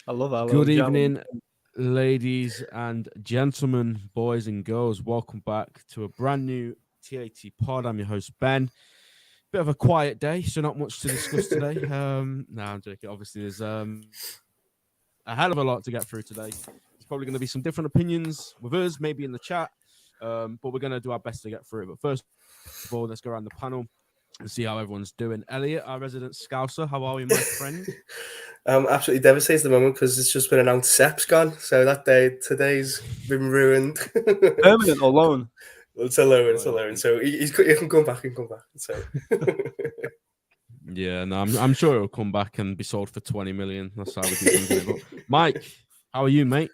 I love that. Good evening, ladies and gentlemen, boys and girls. Welcome back to a brand new TAT pod. I'm your host, Ben. Bit of a quiet day, so not much to discuss today. No, I'm joking. Obviously, there's a hell of a lot to get through today. There's probably going to be some different opinions with us, maybe in the chat, but we're going to do our best to get through it. But first of all, let's go around the panel and see how everyone's doing. Elliot, our resident Scouser, how are we, my friend? I'm absolutely devastated at the moment because it's just been announced Sep's gone. So that today's been ruined. Permanent or loan? It's a loan. So he can come back. So yeah, no, I'm sure it'll come back and be sold for 20 million. That's how we do things. But Mike, how are you, mate?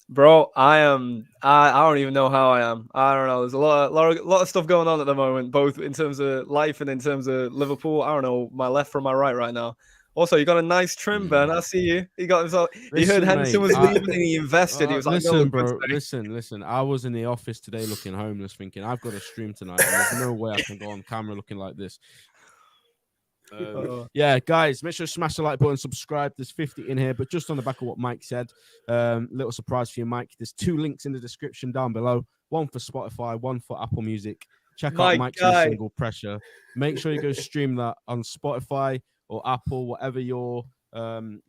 Bro, I am. I don't even know how I am. I don't know. There's a lot of stuff going on at the moment, both in terms of life and in terms of Liverpool. I don't know my left from my right now. Also, you got a nice trim, Ben. I see you. He got himself. He heard Henderson was leaving and he invested. He was like, "Listen, bro. Listen. I was in the office today looking homeless, thinking I've got a stream tonight. And there's no way I can go on camera looking like this." Yeah, guys, make sure to smash the like button, subscribe. There's 50 in here, but just on the back of what Mike said, little surprise for you, Mike. There's 2 links in the description down below. One for Spotify, one for Apple Music. Check out Mike's new single, Pressure. Make sure you go stream that on Spotify or Apple, whatever your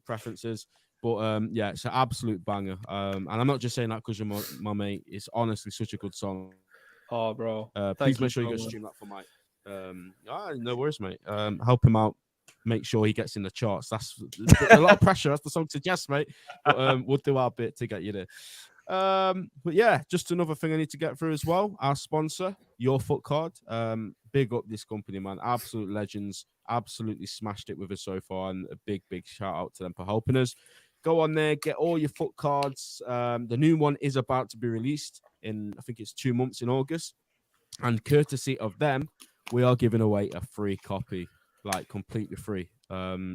preference is. But yeah, it's an absolute banger. And I'm not just saying that because you're my mate. It's honestly such a good song. Oh, bro. Please make sure you go stream that for Mike. No worries, mate. Help him out. Make sure he gets in the charts. That's a lot of pressure, as the song suggests, mate. But we'll do our bit to get you there. But yeah, just another thing I need to get through as well. Our sponsor, Your Foot Card. Big up this company, man. Absolute legends. Absolutely smashed it with us so far, and a big shout out to them for helping us. Go on there, get all your foot cards. The new one is about to be released in, I think it's 2 months in August, and courtesy of them, we are giving away a free copy, like completely free.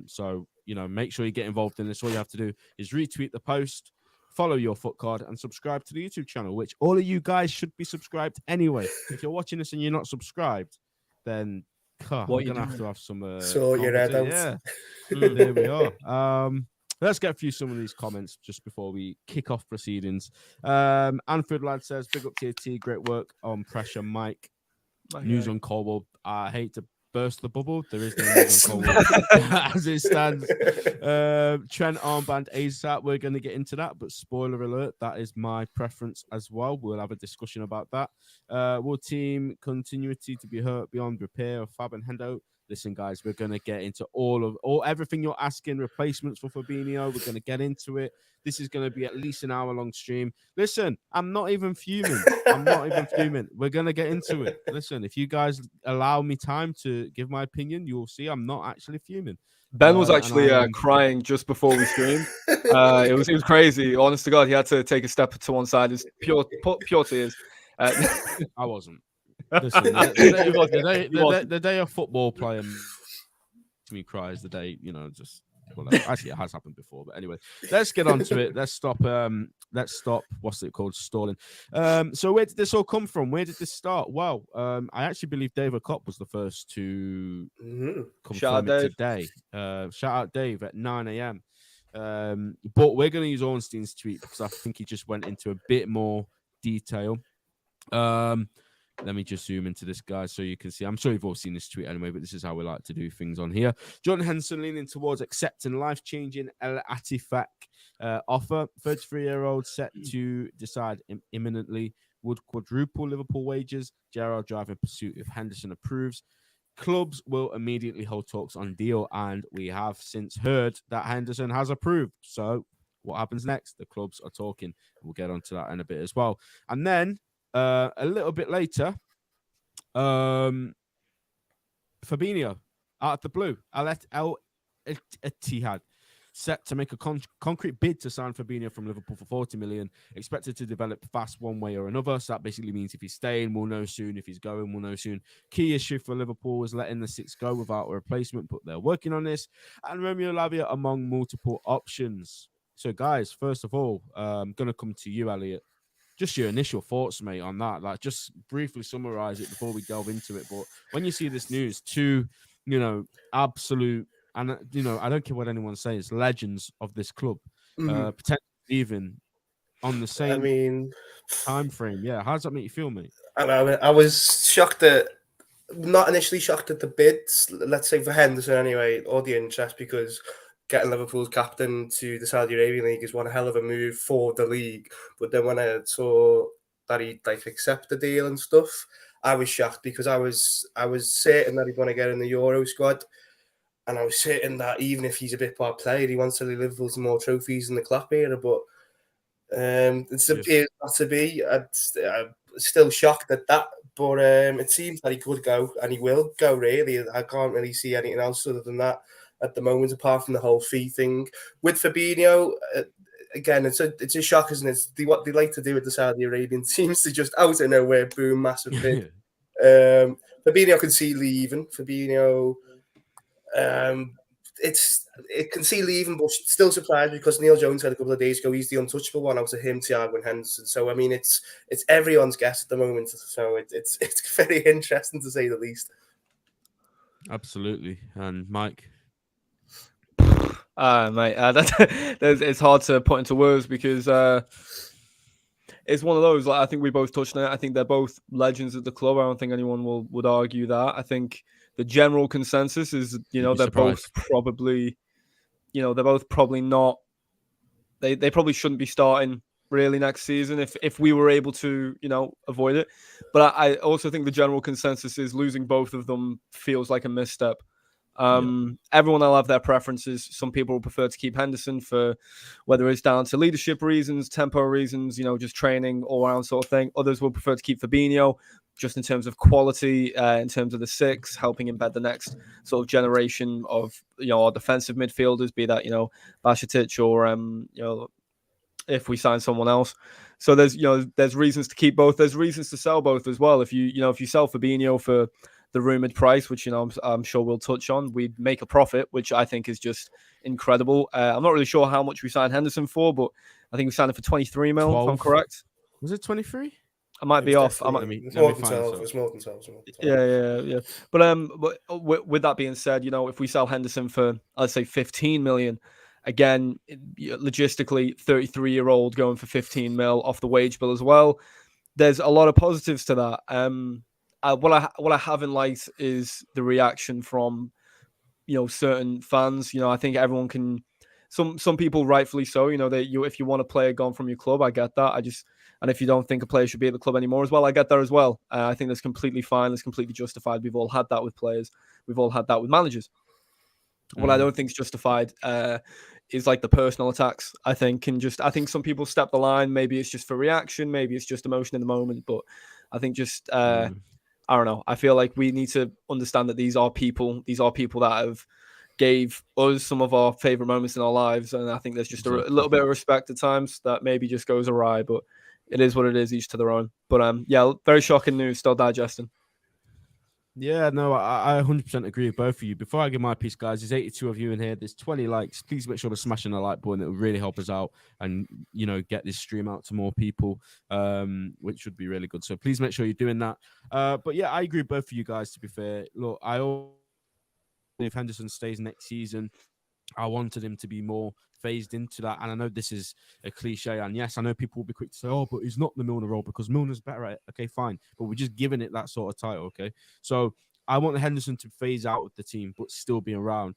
So, make sure you get involved in this. All you have to do is retweet the post, follow Your Foot Card, and subscribe to the YouTube channel, which all of you guys should be subscribed anyway. If you're watching this and you're not subscribed, then we're going to have some... sort your head out. Yeah, there we are. Let's get through some of these comments just before we kick off proceedings. Anfield lad says, big up TAT, great work on Pressure, Mike. News on Colwell. I hate to burst the bubble. There is no news on Colwell as it stands. Trent armband ASAP. We're going to get into that, but spoiler alert, that is my preference as well. We'll have a discussion about that. Will team continuity to be hurt beyond repair of Fab and Hendo? Listen, guys, we're going to get into everything you're asking, replacements for Fabinho. We're going to get into it. This is going to be at least an hour-long stream. Listen, I'm not even fuming. We're going to get into it. Listen, if you guys allow me time to give my opinion, you'll see I'm not actually fuming. Ben was actually crying just before we streamed. It was crazy. Honest to God, he had to take a step to one side. It's pure tears. I wasn't. Listen, the day of football playing me cries the day, just actually it has happened before, but anyway, let's get on to it. Let's stop what's it called, stalling. So where did this all come from? Where did this start? Well, I actually believe David Kopp was the first to confirm it today. Shout out Dave at 9 a.m. But we're going to use Ornstein's tweet because I think he just went into a bit more detail. Let me just zoom into this, guy, so you can see. I'm sure you've all seen this tweet anyway, but this is how we like to do things on here. Jordan Henderson leaning towards accepting life-changing El Atifak offer. 33-year-old set to decide imminently. Would quadruple Liverpool wages. Gerrard drive in pursuit if Henderson approves. Clubs will immediately hold talks on deal, and we have since heard that Henderson has approved. So what happens next? The clubs are talking. We'll get onto that in a bit as well. And then a little bit later, Fabinho out of the blue, El Ittihad set to make a concrete bid to sign Fabinho from Liverpool for 40 million, expected to develop fast one way or another. So that basically means if he's staying, we'll know soon. If he's going, we'll know soon. Key issue for Liverpool was letting the 6 go without a replacement, but they're working on this. And Romeo Lavia among multiple options. So guys, first of all, I'm going to come to you, Elliot. Just your initial thoughts, mate, on that. Like, just briefly summarize it before we delve into it. But when you see this news, 2, absolute, and I don't care what anyone says, legends of this club potentially leaving on the same I mean, time frame. Yeah, how does that make you feel, mate? I was shocked not initially shocked at the bids, let's say for Henderson anyway, or the interest, because getting Liverpool's captain to the Saudi Arabian League is one hell of a move for the league. But then when I saw that he like accept the deal and stuff, I was shocked because I was certain that he'd want to get in the Euro squad. And I was certain that even if he's a bit part player, he wants to leave Liverpool to more trophies in the Klopp era. But it's appears not to be. I'm still shocked at that. But it seems that he could go and he will go, really. I can't really see anything else other than that at the moment, apart from the whole fee thing. With Fabinho, again, it's a shock, isn't it? What they like to do with the Saudi Arabian teams to just out of nowhere, boom, massive bid. Fabinho I can see leaving. Fabinho, it can see leaving, but still surprised because Neil Jones said a couple of days ago he's the untouchable one out of him, Thiago and Henderson. So I mean, it's everyone's guess at the moment. So it's very interesting to say the least. Absolutely. And Mike, mate, it's hard to put into words because it's one of those. Like I think we both touched on it. I think they're both legends at the club. I don't think anyone would argue that. I think the general consensus is, they're both probably not. They probably shouldn't be starting really next season if we were able to, avoid it. But I also think the general consensus is losing both of them feels like a misstep. Everyone will have their preferences. Some people will prefer to keep Henderson for whether it's down to leadership reasons, tempo reasons, just training all around sort of thing. Others will prefer to keep Fabinho just in terms of quality, in terms of the six, helping embed the next sort of generation of, our defensive midfielders, be that, Bajcetic or, if we sign someone else. So there's reasons to keep both. There's reasons to sell both as well. If you sell Fabinho for the rumored price, which I'm sure we'll touch on, we'd make a profit, which I think is just incredible. I'm not really sure how much we signed Henderson for, but I think we signed him for 23 mil, 12. If I'm correct. Was it 23? I might be off. It's more than 12. It's more than 12. Yeah. But with that being said, if we sell Henderson for, let's say, 15 million, again, logistically, 33-year-old going for 15 mil off the wage bill as well. There's a lot of positives to that. What I haven't liked is the reaction from, certain fans. I think everyone can. Some people rightfully so. If you want a player gone from your club, I get that. And if you don't think a player should be at the club anymore as well, I get that as well. I think that's completely fine. That's completely justified. We've all had that with players. We've all had that with managers. What I don't think is justified is like the personal attacks. I think some people step the line. Maybe it's just for reaction. Maybe it's just emotion in the moment. But I think just I don't know. I feel like we need to understand that these are people. These are people that have gave us some of our favorite moments in our lives, and I think there's just a little bit of respect at times that maybe just goes awry. But it is what it is. Each to their own. But very shocking news. Still digesting. Yeah, no, I 100% agree with both of you. Before I give my piece, guys, there's 82 of you in here. There's 20 likes. Please make sure to smash in the like button. It will really help us out and, get this stream out to more people, which would be really good. So please make sure you're doing that. But yeah, I agree with both of you guys, to be fair. Look, if Henderson stays next season, I wanted him to be more phased into that. And I know this is a cliche. And yes, I know people will be quick to say, oh, but he's not the Milner role because Milner's better at it. Okay, fine. But we're just giving it that sort of title. Okay. So I want Henderson to phase out with the team, but still be around.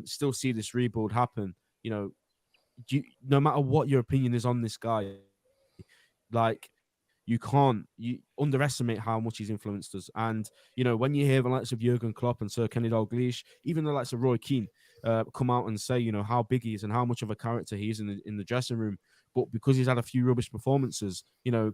Still see this rebuild happen. No matter what your opinion is on this guy, like, you underestimate how much he's influenced us. And, when you hear the likes of Jurgen Klopp and Sir Kenny Dalglish, even the likes of Roy Keane, come out and say, how big he is and how much of a character he is in the dressing room. But because he's had a few rubbish performances,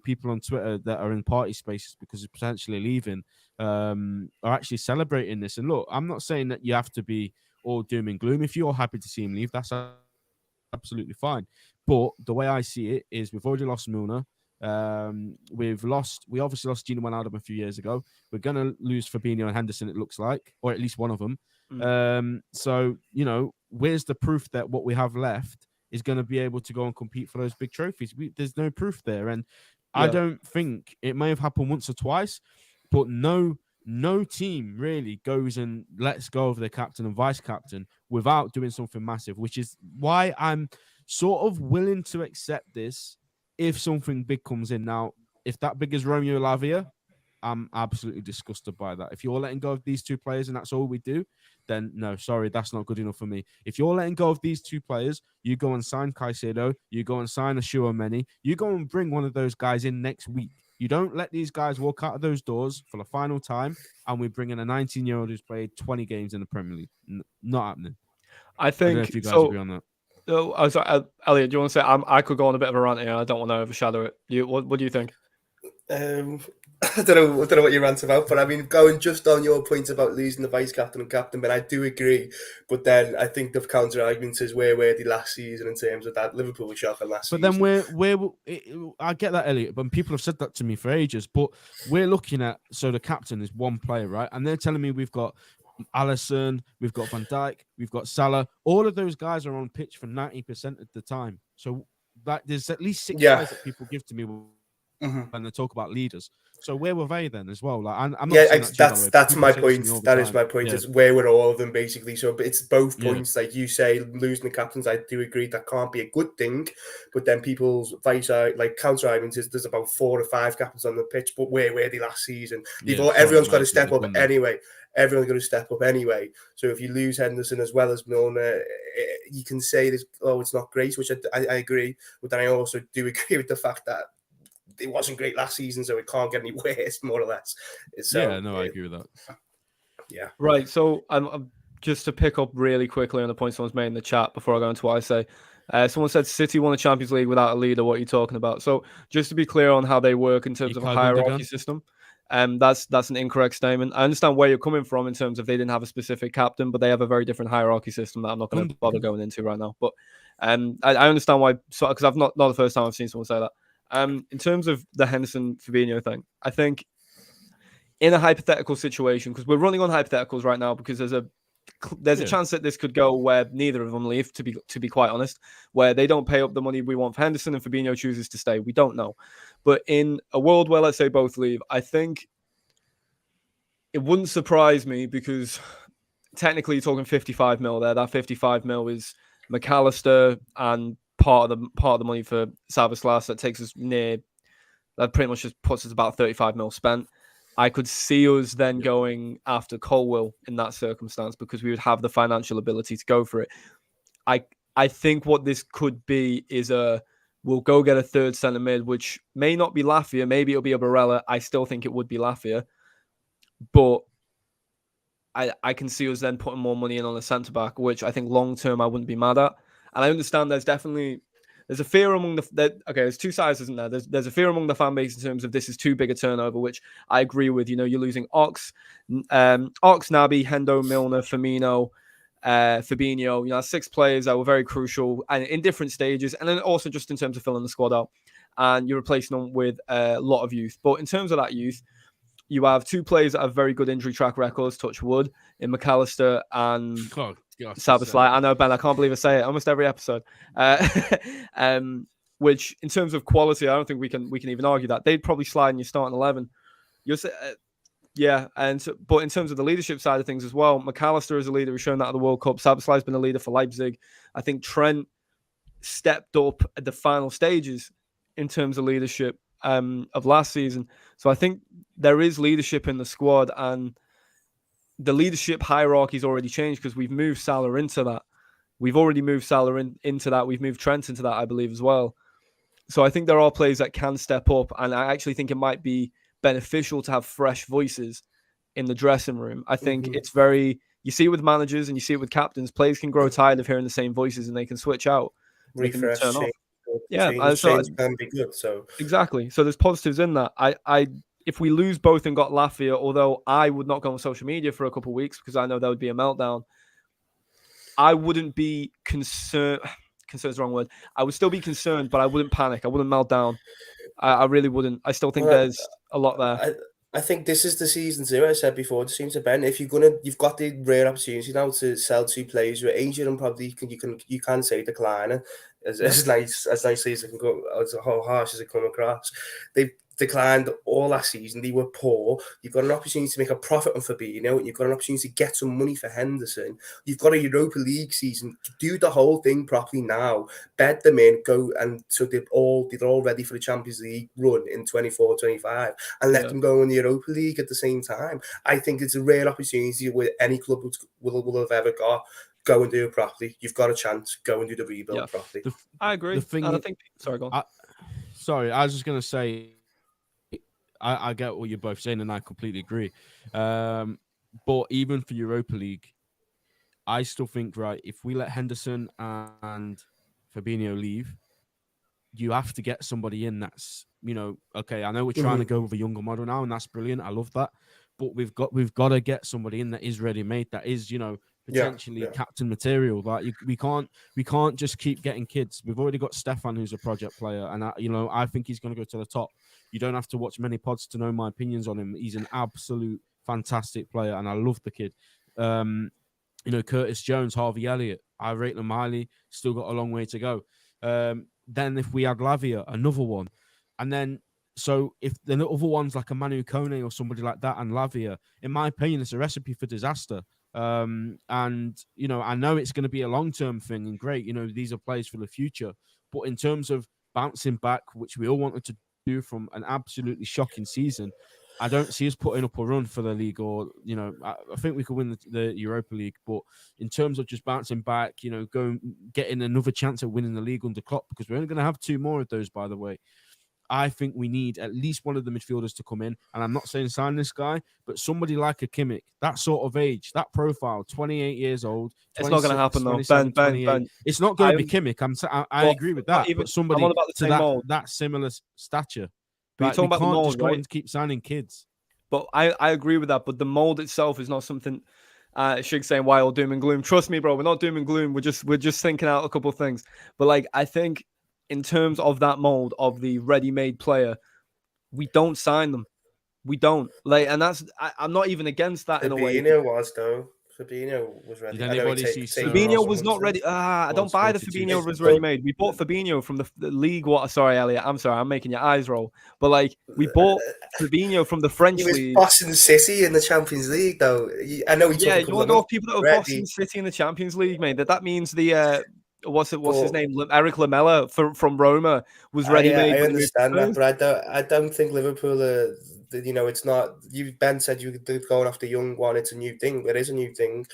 people on Twitter that are in party spaces because he's potentially leaving are actually celebrating this. And look, I'm not saying that you have to be all doom and gloom. If you're happy to see him leave, that's absolutely fine. But the way I see it is we've already lost Milner. We obviously lost Gino Wijnaldum a few years ago. We're going to lose Fabinho and Henderson, it looks like, or at least one of them. So, where's the proof that what we have left is going to be able to go and compete for those big trophies? There's no proof there. And I don't think it may have happened once or twice, but no team really goes and lets go of their captain and vice captain without doing something massive, which is why I'm sort of willing to accept this if something big comes in. Now, if that big is Romeo Lavia, I'm absolutely disgusted by that. If you're letting go of these two players and that's all we do, then no, sorry, that's not good enough for me. If you're letting go of these two players, you go and sign Caicedo, you go and sign Ashua, you go and bring one of those guys in next week. You don't let these guys walk out of those doors for the final time, and we bring in a 19-year-old who's played 20 games in the Premier League. Not happening. I I don't know think if you guys so. agree on that. I was Elliot, do you want to say I could go on a bit of a rant here? I don't want to overshadow it. What do you think? I don't know what your rant's about, but I mean, going just on your point about losing the vice captain and captain, but I do agree. But then I think the counter argument is where were they last season in terms of that Liverpool was shocking last season. But then I get that, Elliot, but people have said that to me for ages. But we're looking at, so the captain is one player, right? And they're telling me we've got Alisson, we've got Van Dijk, we've got Salah. All of those guys are on pitch for 90% of the time. So that there's at least six guys that people give to me when they talk about leaders. So where were they then as well? Like, I'm not saying that's my point. That is my point. Yeah. Is where were all of them basically? So, but it's both points. Like you say, losing the captains, I do agree that can't be a good thing. But then people's counter argument is there's about 4 or 5 captains on the pitch. But where were they last season? Everyone's got to step up anyway. Everyone's going to step up anyway. So if you lose Henderson as well as Milner, you can say this. Oh, it's not great, which I agree. But then I also do agree with the fact that it wasn't great last season, so it can't get any worse, more or less. So, I agree with that. Yeah. Right. So I'm just to pick up really quickly on the point someone's made in the chat before I go into what I say. Someone said City won the Champions League without a leader. What are you talking about? So just to be clear on how they work in terms of a hierarchy system, that's an incorrect statement. I understand where you're coming from in terms of they didn't have a specific captain, but they have a very different hierarchy system that I'm not going to bother going into right now. But I understand why, because I've not the first time I've seen someone say that. In terms of the Henderson Fabinho thing, I think in a hypothetical situation, because we're running on hypotheticals right now, because there's a chance that this could go where neither of them leave, to be quite honest, where they don't pay up the money we want for Henderson and Fabinho chooses to stay. We don't know. But in a world where, let's say, both leave, I think it wouldn't surprise me, because technically you're talking 55 mil there. That 55 mil is McAllister and part of the money for Savas. That takes us that pretty much just puts us about 35 mil spent. I could see us then going after Colwill in that circumstance, because we would have the financial ability to go for it. I think what this could be is we'll go get a third centre mid, which may not be Lafia, maybe it'll be a Barella. I still think it would be Lafia, but I can see us then putting more money in on a centre back, which I think long term I wouldn't be mad at. And I understand there's a fear among there's two sides, isn't there? There's a fear among the fan base in terms of this is too big a turnover, which I agree with. You're losing Ox, Naby, Hendo, Milner, Firmino, Fabinho. 6 players that were very crucial and in different stages, and then also just in terms of filling the squad out. And you're replacing them with a lot of youth. But in terms of that youth, you have 2 players that have very good injury track records, touch wood, in McAllister and Sabaslight. I know, Ben, I can't believe I say it almost every episode. Which, in terms of quality, I don't think we can even argue that. They'd probably slide in your starting 11. But in terms of the leadership side of things as well, McAllister is a leader. We've shown that at the World Cup. Sabaslight's been a leader for Leipzig. I think Trent stepped up at the final stages in terms of leadership of last season. So I think there is leadership in the squad, and the leadership hierarchy's already changed because we've moved Salah into that. We've already moved Salah into that. We've moved Trent into that, I believe, as well. So I think there are players that can step up, and I actually think it might be beneficial to have fresh voices in the dressing room. I think it's you see it with managers and you see it with captains. Players can grow tired of hearing the same voices and they can switch out. Refresh, turn off. Change can be good. So exactly. So there's positives in that. If we lose both and got Lafia, although I would not go on social media for a couple of weeks because I know there would be a meltdown, I wouldn't be concerned. Concerned is the wrong word. I would still be concerned, but I wouldn't panic. I wouldn't melt down. I really wouldn't. I still think there's a lot there. I think this is the season too. I said before, it seems to Ben. If you've got the rare opportunity now to sell 2 players who are injured and probably you can say declining as nicely as it can go, as harsh as it come across. declined all last season. They were poor. You've got an opportunity to make a profit on Fabinho. You've got an opportunity to get some money for Henderson. You've got a Europa League season. Do the whole thing properly now. Bed them in, go, and so they're all ready for the Champions League run in 24-25, and let them go in the Europa League at the same time. I think it's a rare opportunity where any club will have ever got. Go and do it properly. You've got a chance. Go and do the rebuild properly. I agree. Sorry, go on. Sorry, I was just going to say, I get what you're both saying, and I completely agree. But even for Europa League, I still think, right, if we let Henderson and Fabinho leave, you have to get somebody in that's, okay, I know we're trying to go with a younger model now, and that's brilliant. I love that. But we've got to get somebody in that is ready-made, that is, potentially captain material. Like we can't just keep getting kids. We've already got Stefan, who's a project player, and I think he's going to go to the top. You don't have to watch many pods to know my opinions on him. He's an absolute fantastic player, and I love the kid. Curtis Jones, Harvey Elliott, I rate them highly. Still got a long way to go. Then if we add Lavia, another one, and then so if the other one's like a Manu Kone or somebody like that, and Lavia, in my opinion, it's a recipe for disaster. And I know it's going to be a long-term thing, and great, these are players for the future. But in terms of bouncing back, which we all wanted to do from an absolutely shocking season, I don't see us putting up a run for the league, or I think we could win the Europa League. But in terms of just bouncing back, getting another chance at winning the league under Klopp, because we're only going to have 2 more of those, by the way. I think we need at least one of the midfielders to come in. And I'm not saying sign this guy, but somebody like a Kimmich, that sort of age, that profile, 28 years old. It's not going to happen, though. Ben. It's not going to be Kimmich. I agree with that. But somebody to that similar stature. But you're talking about the mold, just go and keep signing kids. But I agree with that. But the mold itself is not something Shig's saying why all doom and gloom. Trust me, bro. We're not doom and gloom. We're just thinking out a couple of things. But I think in terms of that mold of the ready-made player, we don't sign them. We don't. And that's I'm not even against that in a way. Fabinho was, though. Fabinho was ready. Fabinho was not ready. I don't buy the Fabinho was ready-made. We bought Fabinho from the league. Sorry, Elliot. I'm sorry. I'm making your eyes roll. But we bought Fabinho from the French league. He was Boston City in the Champions League, though. I know he took you want to know people that were Boston City in the Champions League, mate? That means the what's his name? Eric Lamela from Roma was ready-made. I understand that, but I don't think Liverpool are. It's not. Ben said you're going after young one. It's a new thing. It is a new thing.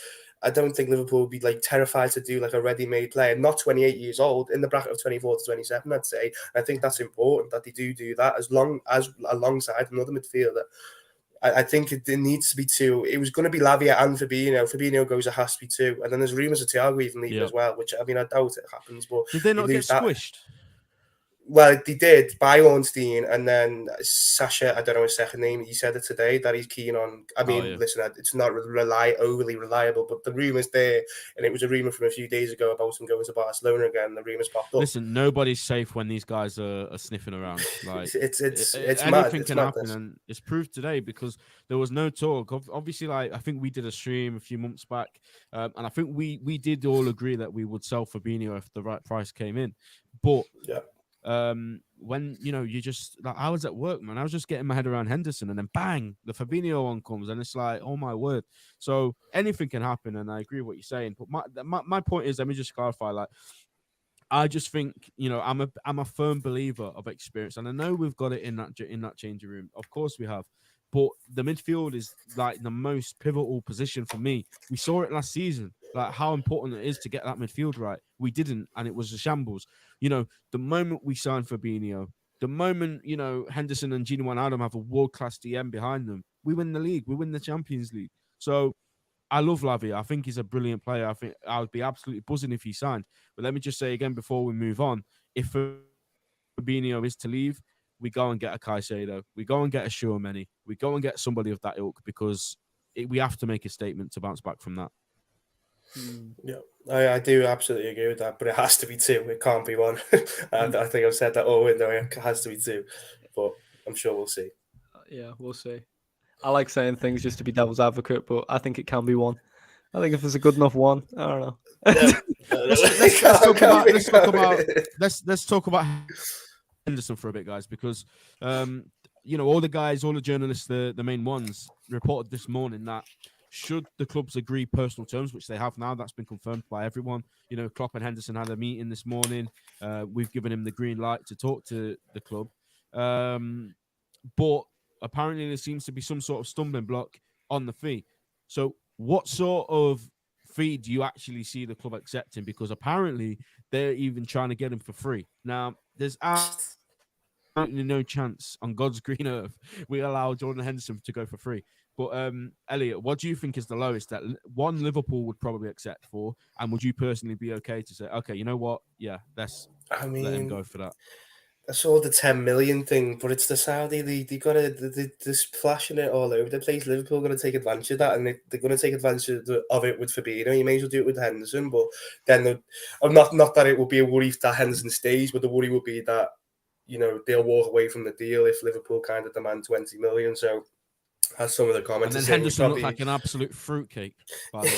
I don't think Liverpool would be terrified to do a ready-made player, not 28 years old, in the bracket of 24 to 27. I'd say. I think that's important that they do that alongside another midfielder. I think it needs to be 2. It was going to be Lavia and Fabinho. Fabinho goes, it has to be 2. And then there's rumours of Thiago even leaving as well, which, I doubt it happens. But did they not get squished? Well, they did by Ornstein, and then Sasha, I don't know his second name, he said it today that he's keen on. Listen, it's not overly reliable, but the rumour's there, and it was a rumour from a few days ago about him going to Barcelona again. The rumours popped up. Listen, nobody's safe when these guys are sniffing around. It's anything mad. Can happen, and it's proved today because there was no talk. Obviously, I think we did a stream a few months back, and I think we did all agree that we would sell Fabinho if the right price came in, but when you just I was at work, man, I was just getting my head around Henderson, and then bang, the Fabinho one comes, and it's like, oh my word. So anything can happen, and I agree with what you're saying. But my point is, let me just clarify, I just think I'm a firm believer of experience, and I know we've got it in that changing room. Of course we have. But the midfield is the most pivotal position for me. We saw it last season, how important it is to get that midfield right. We didn't, and it was a shambles. The moment we signed Fabinho, the moment, Henderson and Gini Wijnaldum have a world-class DM behind them, we win the league, we win the Champions League. So I love Lavia. I think he's a brilliant player. I think I would be absolutely buzzing if he signed. But let me just say again before we move on, if Fabinho is to leave, we go and get a Caicedo. We go and get a Tchouaméni. We go and get somebody of that ilk because we have to make a statement to bounce back from that. Yeah, I do absolutely agree with that, but it has to be 2. It can't be 1. And I think I've said that all window. It has to be 2, but I'm sure we'll see. Yeah, we'll see. I like saying things just to be devil's advocate, but I think it can be 1. I think if it's a good enough 1, I don't know. Let's talk about Henderson for a bit, guys, because all the guys, all the journalists, the main ones, reported this morning that should the clubs agree personal terms, which they have now, that's been confirmed by everyone. Klopp and Henderson had a meeting this morning. We've given him the green light to talk to the club. But apparently there seems to be some sort of stumbling block on the fee. So what sort of fee do you actually see the club accepting? Because apparently they're even trying to get him for free. Now, there's absolutely no chance on God's green earth we allow Jordan Henderson to go for free. But Elliot, what do you think is the lowest that one Liverpool would probably accept for? And would you personally be okay to say, okay, you know what? Yeah, let him go for that. I saw the 10 million thing, but it's the Saudi league. They got they're splashing it all over the place. Liverpool going to take advantage of that, and they're going to take advantage of it with Fabinho. You may as well do it with Henderson, but then not that it would be a worry that Henderson stays, but the worry would be that they'll walk away from the deal if Liverpool kind of demand 20 million. So, as some of the comments, and then Henderson looked like an absolute fruitcake. By the way,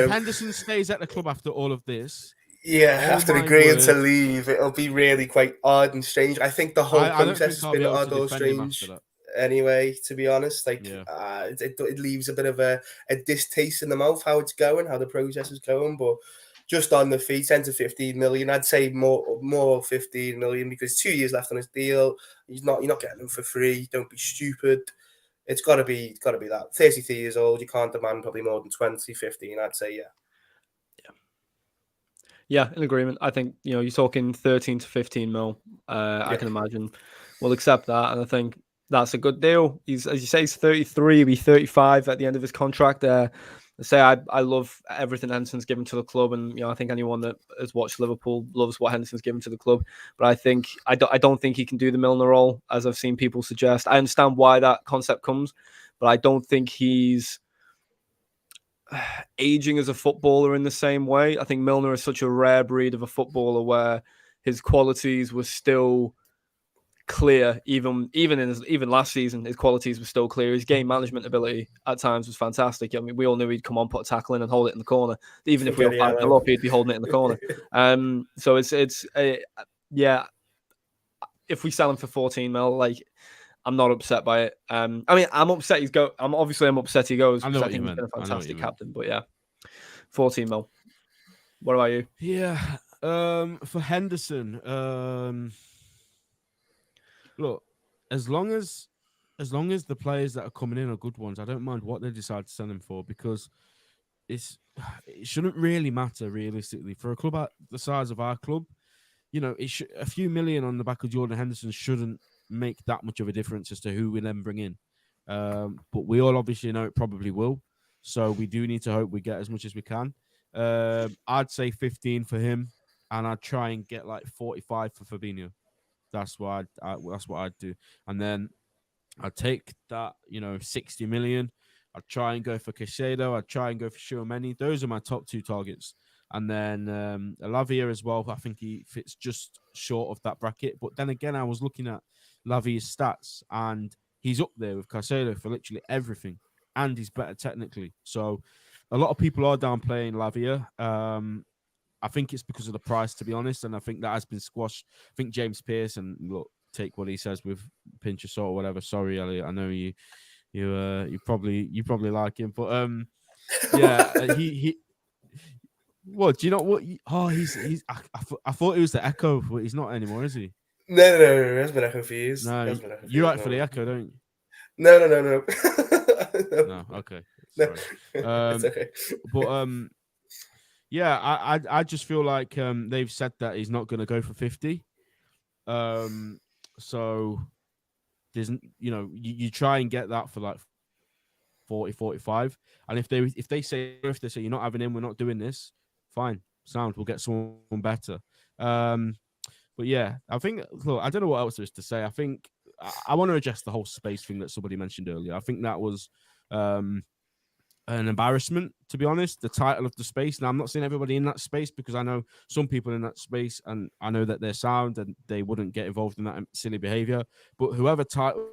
if Henderson stays at the club after all of this. Yeah, after agreeing to leave, it'll be really quite odd and strange. I think the whole process has been odd or strange anyway, to be honest. It leaves a bit of a distaste in the mouth how it's going, how the process is going. But just on the fee, 10 to 15 million, I'd say more 15 million, because 2 years left on his deal. You're not getting him for free. Don't be stupid. It's got to be that. 33 years old, you can't demand probably more than 20, 15, I'd say, yeah. Yeah, in agreement. I think, you're talking 13 to 15 mil. I can imagine we'll accept that. And I think that's a good deal. As you say, he's 33, he'll be 35 at the end of his contract there. I love everything Henderson's given to the club. And, I think anyone that has watched Liverpool loves what Henderson's given to the club. But I don't think he can do the Milner role, as I've seen people suggest. I understand why that concept comes, but I don't think he's aging as a footballer in the same way. I think Milner is such a rare breed of a footballer where his qualities were still clear. Even last season, his qualities were still clear. His game management ability at times was fantastic. I mean, we all knew he'd come on, put a tackle in, and hold it in the corner. Even if we were 5-0 up, he'd be holding it in the corner. So if we sell him for 14 mil, I'm not upset by it. I'm upset I'm upset he goes, because I think he's been a fantastic captain. But yeah, 14 mil. What about you? Yeah, for Henderson, look, as long as the players that are coming in are good ones, I don't mind what they decide to sell him for, because it shouldn't really matter realistically for a club at the size of our club. A few million on the back of Jordan Henderson shouldn't make that much of a difference as to who we then bring in. But we all obviously know it probably will. So we do need to hope we get as much as we can. I'd say 15 for him, and I'd try and get 45 for Fabinho. That's what I'd do. And then I'd take that, 60 million. I'd try and go for Caicedo. I'd try and go for Tchouaméni. Those are my top two targets. And then Lavia as well. I think he fits just short of that bracket. But then again, I was looking at Lavia's stats, and he's up there with Caicedo for literally everything. And he's better technically. So a lot of people are downplaying Lavia. I think it's because of the price, to be honest. And I think that has been squashed. I think James Pearce, and look, take what he says with a pinch of salt or whatever. Sorry, Elliot. I know you probably like him. But yeah, he what, do you know what? He's. I thought it was the Echo, but he's not anymore, is he? No. It has been Echo for years. No, you write for the Echo, don't you? No. No, okay. Sorry. It's okay. But yeah, I just feel like they've said that he's not going to go for 50. So there's you try and get that for 40, 45, and if they say you're not having him, we're not doing this. Fine, sound. We'll get someone better. But yeah, I think. Look, I don't know what else there is to say. I think I want to address the whole space thing that somebody mentioned earlier. I think that was an embarrassment, to be honest. The title of the space. Now, I'm not saying everybody in that space, because I know some people in that space, and I know that they're sound and they wouldn't get involved in that silly behavior. But whoever titled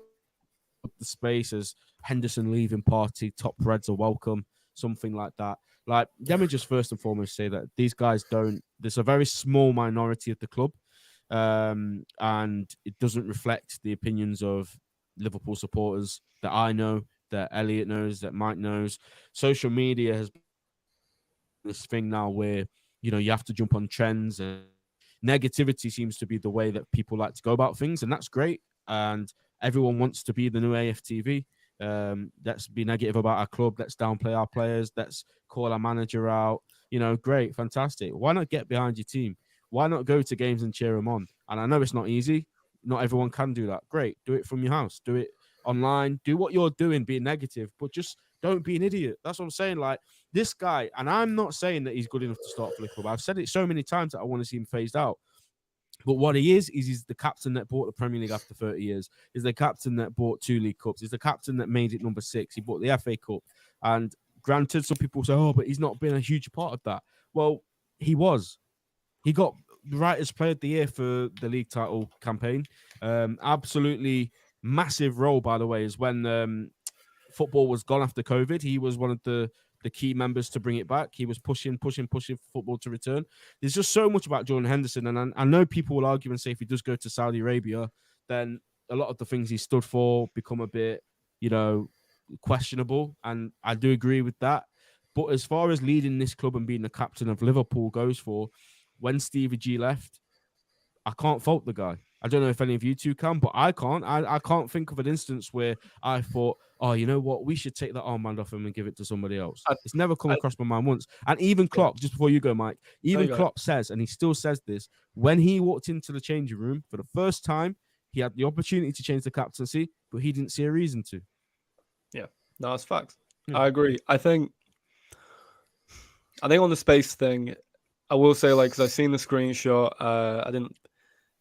the space as Henderson leaving party, top Reds are welcome, something like that. Let me just first and foremost say that these guys don't. There's a very small minority of the club and it doesn't reflect the opinions of Liverpool supporters that I know, that Elliot knows, that Mike knows. Social media has been this thing now where, you know, you have to jump on trends, and negativity seems to be the way that people like to go about things, and that's great. And everyone wants to be the new AFTV. Let's be negative about our club. Let's downplay our players. Let's call our manager out. You know, great, fantastic. Why not get behind your team? Why not go to games and cheer them on? And I know it's not easy. Not everyone can do that. Great. Do it from your house. Do it online. Do what you're doing, be negative, but just don't be an idiot. That's what I'm saying. Like, this guy, and I'm not saying that he's good enough to start for Liverpool. I've said it so many times that I want to see him phased out. But what he is he's the captain that brought the Premier League after 30 years. He's the captain that brought 2 League Cups. He's the captain that made it number 6. He brought the FA Cup. And granted, some people say, oh, but he's not been a huge part of that. Well, he was. He got Writers' Player of the Year for the league title campaign. Absolutely massive role, by the way, is when football was gone after COVID. He was one of the key members to bring it back. He was pushing for football to return. There's just so much about Jordan Henderson. And I know people will argue and say if he does go to Saudi Arabia, then a lot of the things he stood for become a bit, you know, questionable. And I do agree with that. But as far as leading this club and being the captain of Liverpool goes for, when Stevie G left, I can't fault the guy. I don't know if any of you two can, but I can't. I can't think of an instance where I thought, oh, you know what? We should take that armband off him and give it to somebody else. It's never come across my mind once. And even Klopp, just before you go, Mike, even Klopp says, and he still says this, when he walked into the changing room for the first time, he had the opportunity to change the captaincy, but he didn't see a reason to. Yeah, no, that's facts. Yeah. I agree. I think on the space thing, I will say, like, because I've seen the screenshot,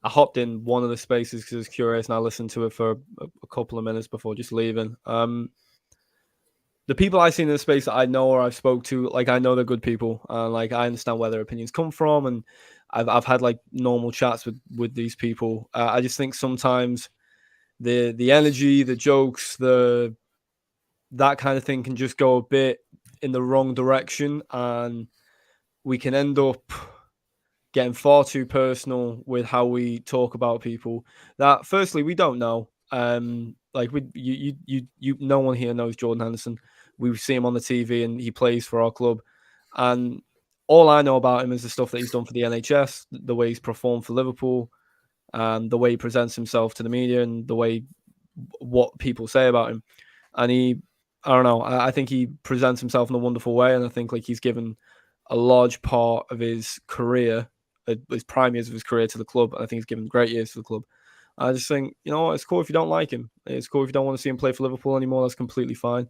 I hopped in one of the spaces because I was curious, and I listened to it for a couple of minutes before just leaving. The people I've seen in the space that I know or I've spoke to, like, I know they're good people, and like I understand where their opinions come from, and I've had like normal chats with these people. I just think sometimes the energy, the jokes, that kind of thing can just go a bit in the wrong direction, and we can end up getting far too personal with how we talk about people that, firstly, we don't know. Like, no one here knows Jordan Henderson. We see him on the TV and he plays for our club. And all I know about him is the stuff that he's done for the NHS, the way he's performed for Liverpool, the way he presents himself to the media, and the way what people say about him. And I don't know, I think he presents himself in a wonderful way. And I think like he's given a large part of his career, his prime years of his career, to the club. And I think he's given great years to the club. I just think, you know, it's cool if you don't like him. It's cool if you don't want to see him play for Liverpool anymore. That's completely fine.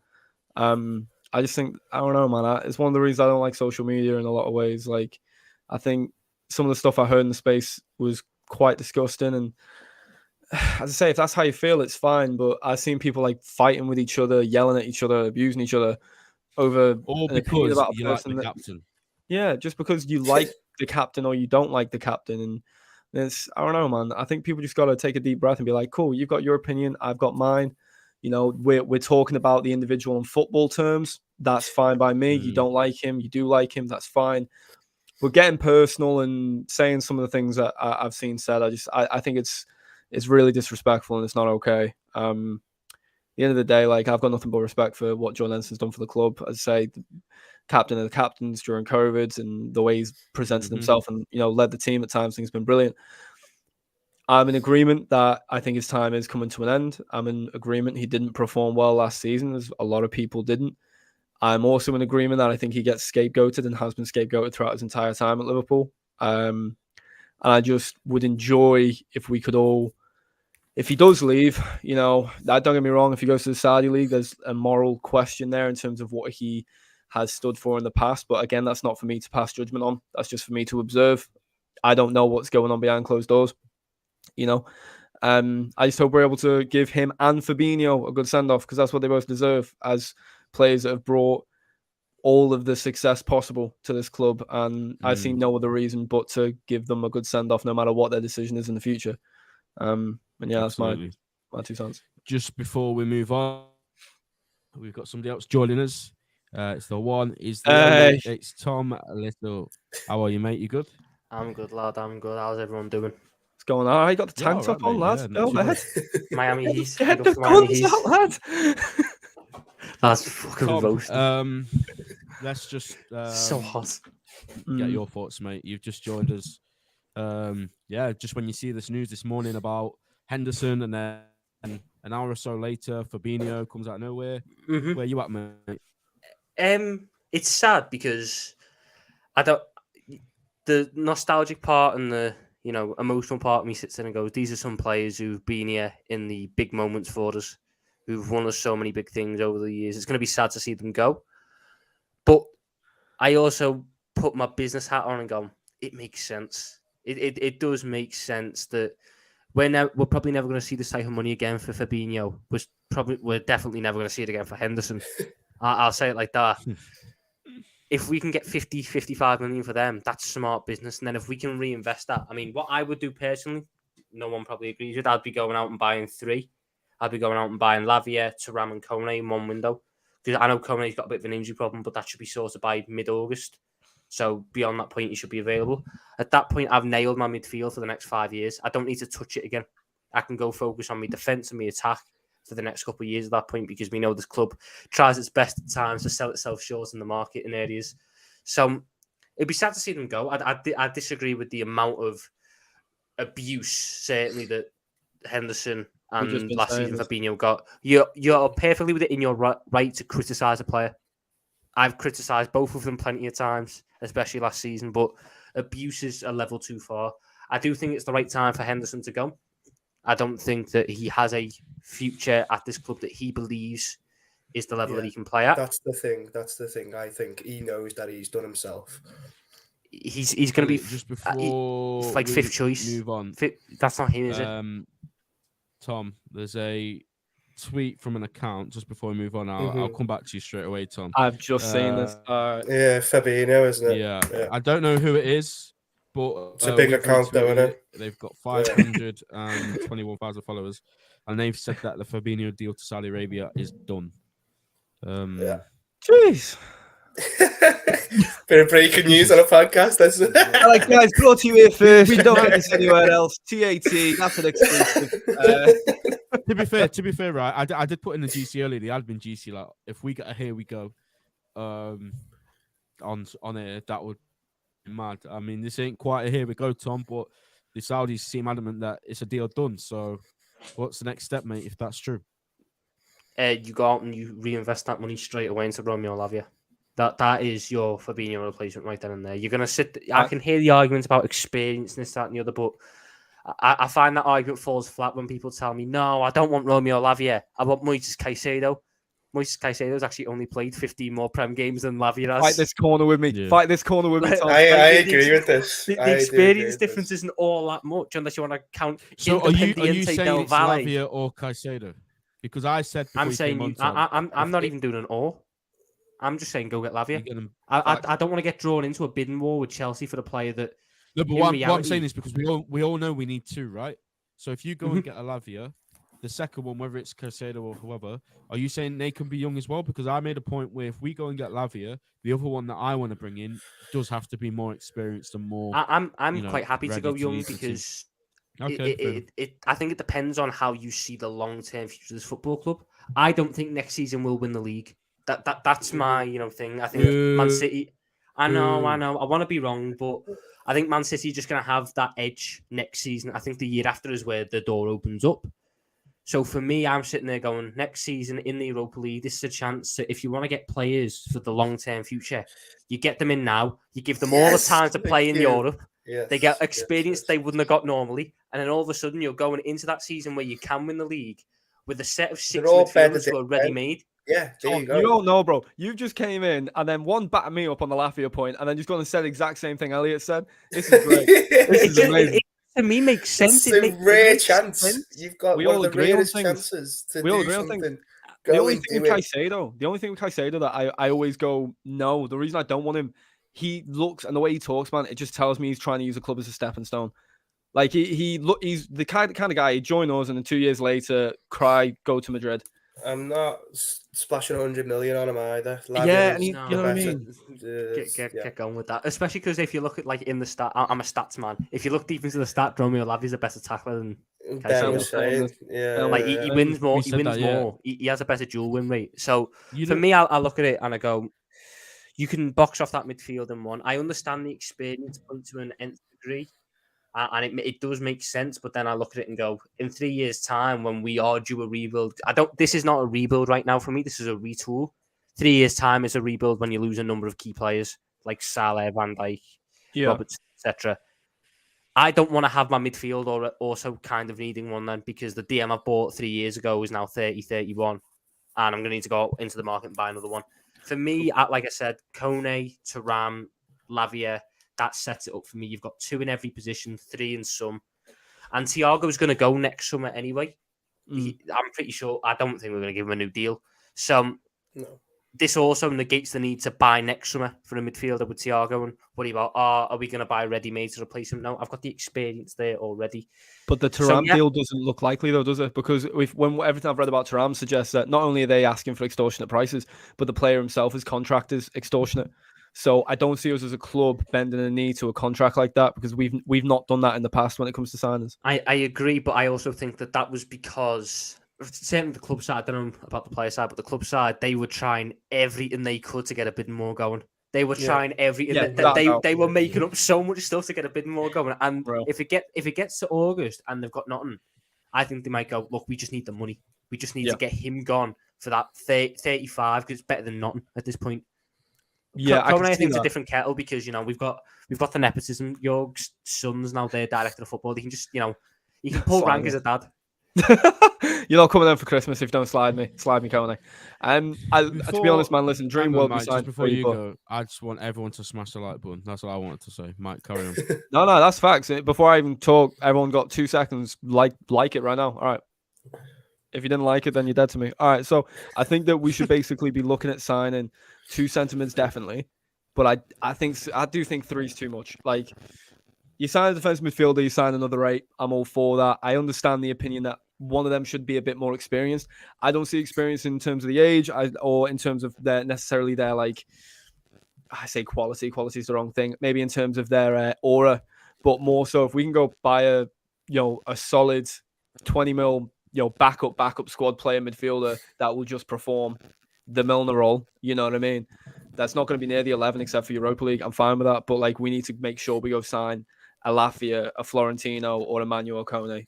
I just think, I don't know, man. It's one of the reasons I don't like social media in a lot of ways. Like, I think some of the stuff I heard in the space was quite disgusting. And as I say, if that's how you feel, it's fine. But I've seen people like fighting with each other, yelling at each other, abusing each other over all because about you like the captain. Yeah, just because you like the captain or you don't like the captain. And it's, I don't know, man. I think people just got to take a deep breath and be like, cool, you've got your opinion, I've got mine. You know, we're talking about the individual in football terms. That's fine by me. You don't like him, you do like him, that's fine. But getting personal and saying some of the things that I've seen said, I think it's really disrespectful and it's not okay. At the end of the day, like, I've got nothing but respect for what Jordan Henson's done for the club. As I say, the captain of the captains during COVID, and the way he's presented himself and, you know, led the team at times, I think has been brilliant. I'm in agreement that I think his time is coming to an end. I'm in agreement he didn't perform well last season, as a lot of people didn't. I'm also in agreement that I think he gets scapegoated and has been scapegoated throughout his entire time at Liverpool. And I just would enjoy if we could all, if he does leave, you know, don't get me wrong, if he goes to the Saudi League, there's a moral question there in terms of what he has stood for in the past. But again, that's not for me to pass judgment on. That's just for me to observe. I don't know what's going on behind closed doors. You know, I just hope we're able to give him and Fabinho a good send-off, because that's what they both deserve as players that have brought all of the success possible to this club. And I see no other reason but to give them a good send-off, no matter what their decision is in the future. And yeah, that's my 2 cents. Just before we move on, we've got somebody else joining us. It's the one. It's Tom Little. How are you, mate? You good? I'm good, lad. I'm good. How's everyone doing? What's going on? I got the tank Yeah, top all on, right, lads. mate. Yeah, Go not too ahead. Miami Heat. Get Big the up for Miami guns Heat. out, lad. That's fucking Tom, roasting. let's just So hot. get your thoughts, mate. You've just joined us. Just when you see this news this morning about Henderson, and then an hour or so later, Fabinho comes out of nowhere. Mhm. Where you at, mate? It's sad because the nostalgic part and the emotional part of me sits there and goes, these are some players who've been here in the big moments for us, who've won us so many big things over the years. It's going to be sad to see them go. But I also put my business hat on and go, it makes sense. It does make sense that we're probably never going to see this type of money again for Fabinho. We're definitely never going to see it again for Henderson. I'll say it like that. If we can get 50, 55 million for them, that's smart business. And then if we can reinvest that, I mean, what I would do personally, no one probably agrees with, I'd be going out and buying 3. I'd be going out and buying Lavia, Thuram and Kone in one window. Because I know Kone's got a bit of an injury problem, but that should be sorted by mid-August. So beyond that point, he should be available. At that point, I've nailed my midfield for the next 5 years. I don't need to touch it again. I can go focus on my defence and my attack for the next couple of years at that point, because we know this club tries its best at times to sell itself short in the market in areas. So it'd be sad to see them go. I disagree with the amount of abuse, certainly, that Henderson and last season Fabinho got. You're perfectly within your right to criticise a player. I've criticised both of them plenty of times, especially last season, but abuse is a level too far. I do think it's the right time for Henderson to go. I don't think that he has a future at this club that he believes is the level that he can play at. That's the thing. I think he knows that he's done himself. He's going to be just before like fifth choice. Move on. That's not him, is it? Tom, there's a tweet from an account just before we move on. I'll come back to you straight away, Tom. I've just seen this. Yeah, Fabinho, isn't it? Yeah, I don't know who it is. But it's a big account, though, isn't it? They've got 521,000 followers, and they've said that the Fabinho deal to Saudi Arabia is done. Jeez. Bit of breaking news on a podcast. That's like, guys, brought to you here first. We don't get this anywhere else. TAT, that's an exclusive. To be fair, right? I did put in the GC earlier. The admin GC, like, if we get a here we go, on air, that would. Mad. I mean, this ain't quite a here we go, Tom, but the Saudis seem adamant that it's a deal done. So what's the next step, mate, if that's true? You go out and you reinvest that money straight away into Romeo Lavia. That is your Fabinho replacement right then and there. You're going to sit... I can hear the arguments about experience and this, that and the other, but I find that argument falls flat when people tell me, no, I don't want Romeo Lavia. I want Moises Caicedo. Moises Caicedo's actually only played 15 more Prem games than Lavia has. Fight this corner with me. Yeah. Fight this corner with me, Tom. I agree with this. The experience difference isn't all that much unless you want to count. So are you saying Del it's Valle. Lavia or Caicedo? Because I said I'm saying I'm not even doing an or. I'm just saying go get Lavia. I don't want to get drawn into a bidding war with Chelsea for the player that. No, but what I'm saying is because we all know we need 2, right? So if you go and get a Lavia, the second one, whether it's Caicedo or whoever, are you saying they can be young as well? Because I made a point where if we go and get Lavia, the other one that I want to bring in does have to be more experienced and more. I'm quite happy to go young because okay, I think it depends on how you see the long-term future of this football club. I don't think next season we'll win the league. That's my thing. I think Man City. I know. I want to be wrong, but I think Man City are just going to have that edge next season. I think the year after is where the door opens up. So for me, I'm sitting there going, next season in the Europa League, this is a chance to, if you want to get players for the long-term future, you get them in now, you give them all the time to play in Europe, they get experience they wouldn't have got normally, and then all of a sudden you're going into that season where you can win the league with a set of 6 midfielders who are ready-made. Yeah, there you go. You don't know, bro. You just came in and then one batted me up on the Lafayette point and then just gone and said the exact same thing Elliot said. This is great. This is amazing. To me, makes sense. It's a rare chance. You've got one of the rarest chances to do something. The only thing with Caicedo that I always go, no, the reason I don't want him, he looks, and the way he talks, man, it just tells me he's trying to use a club as a stepping stone. Like he's the kind of guy, he'd join us and then 2 years later, cry, go to Madrid. I'm not splashing 100 million on him either. Yeah, and Lavia's you the know what I better. mean? Get going with that. Especially because if you look at like in the stat, I'm a stats man. If you look deep into the stat, Romeo Lavia's a better tackler than Ben I was was Caicedo. saying saying, this. yeah, Like yeah. he wins more. We He said wins that, yeah. more. He has a better dual win rate. So You for know, me, I look at it and I go, you can box off that midfield in one. I understand the experience point to an nth degree, and it does make sense. But then I look at it and go, in 3 years' time, when we are due a rebuild, I don't. This is not a rebuild right now for me. This is a retool. 3 years' time is a rebuild when you lose a number of key players like Salah, Van Dijk, Yeah. Roberts, etc. I don't want to have my midfield or also kind of needing one then, because the DM I bought 3 years ago is now 30, 31, and I'm going to need to go into the market and buy another one. For me, like I said, Kone, Thuram, Lavia, that sets it up for me. You've got 2 in every position, 3 in some. And Thiago's going to go next summer anyway. I'm pretty sure. I don't think we're going to give him a new deal. So No. this also negates the need to buy next summer for a midfielder with Thiago. And worry about, are we going to buy ready-made to replace him? No, I've got the experience there already. But the Thuram deal doesn't look likely, though, does it? Because when everything I've read about Thuram suggests that not only are they asking for extortionate prices, but the player himself, his contract is extortionate. So I don't see us as a club bending a knee to a contract like that, because we've not done that in the past when it comes to signings. I agree, but I also think that was because, certainly the club side, I don't know about the player side, but the club side, they were trying everything they could to get a bit more going. They were trying everything. They were making up so much stuff to get a bit more going. And if it gets to August and they've got nothing, I think they might go, look, we just need the money. We just need to get him gone for that 35, because it's better than nothing at this point. Yeah, I think it's a different kettle, because we've got the nepotism. Your son's now their director of football. They can just you can pull rank as a dad. You're not coming in for Christmas if you don't slide me, Coney. To be honest, man, listen, dream world. Mike, just before you go, I just want everyone to smash the like button. That's what I wanted to say. Mike, carry on. No, that's facts. Before I even talk, everyone got 2 seconds. Like it right now. All right. If you didn't like it, then you're dead to me. All right. So I think that we should basically be looking at signing 2 centre-mids, definitely. But I do think 3 is too much. Like, you sign a defensive midfielder, you sign another 8. I'm all for that. I understand the opinion that one of them should be a bit more experienced. I don't see experience in terms of the age, or in terms of their like, I say quality. Quality is the wrong thing. Maybe in terms of their aura, but more so if we can go buy a solid 20 mil, backup squad player midfielder that will just perform the Milner role. You know what I mean? That's not going to be near the 11 except for Europa League. I'm fine with that, but like, we need to make sure we go sign a Lafia, a Florentino, or a Manuel Kone.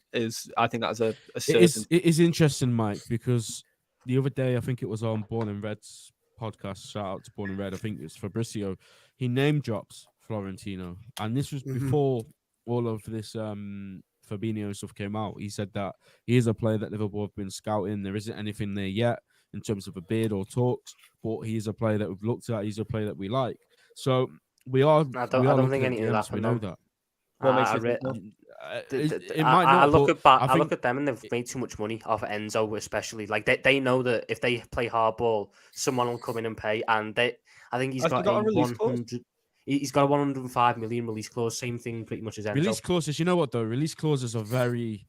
I think that's a certain. It is interesting, Mike, because the other day I think it was on Born and Red's podcast. Shout out to Born and Red. I think it was Fabrizio. He name drops Florentino, and this was before all of this Fabinho stuff came out. He said that he is a player that Liverpool have been scouting. There isn't anything there yet in terms of a bid or talks, but he's a player that we've looked at. He's a player that we like. So we are. I don't think anything of that. We know that. What makes you think I look at them and they've made too much money off of Enzo, especially. Like they know that if they play hardball, someone will come in and pay. And I think he's got a 100. He's got a 105 million release clause. Same thing, pretty much as Enzo. Release clauses. You know what though? Release clauses are very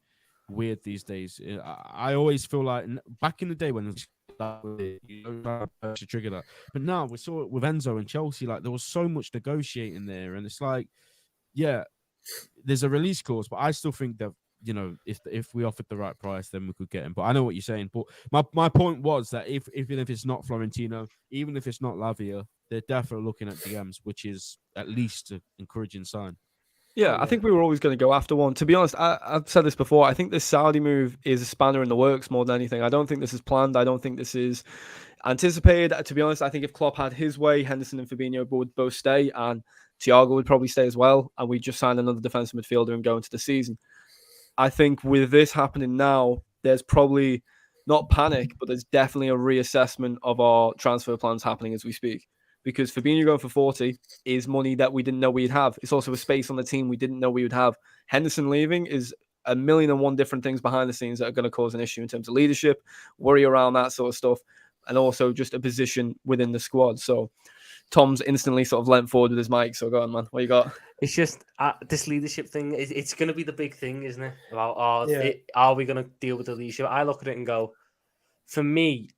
weird these days. I always feel like back in the day when you don't trigger that, but now we saw it with Enzo and Chelsea. Like there was so much negotiating there, and it's like, yeah. There's a release clause, but I still think that if we offered the right price, then we could get him. But I know what you're saying. But my point was that even if it's not Florentino, even if it's not Lavia, they're definitely looking at DMs, which is at least an encouraging sign. Yeah, I think we were always going to go after one. To be honest, I've said this before. I think this Saudi move is a spanner in the works more than anything. I don't think this is planned. I don't think this is anticipated. To be honest, I think if Klopp had his way, Henderson and Fabinho would both stay, and Thiago would probably stay as well, and we just sign another defensive midfielder and go into the season. I think with this happening now, there's probably not panic, but there's definitely a reassessment of our transfer plans happening as we speak. Because Fabinho going for 40 is money that we didn't know we'd have. It's also a space on the team we didn't know we would have. Henderson leaving is 1,000,001 different things behind the scenes that are going to cause an issue in terms of leadership, worry around that sort of stuff, and also just a position within the squad. So Tom's instantly sort of leant forward with his mic. So go on, man. What you got? It's just this leadership thing. It's going to be the big thing, isn't it? About are we going to deal with the leadership? I look at it and go, for me,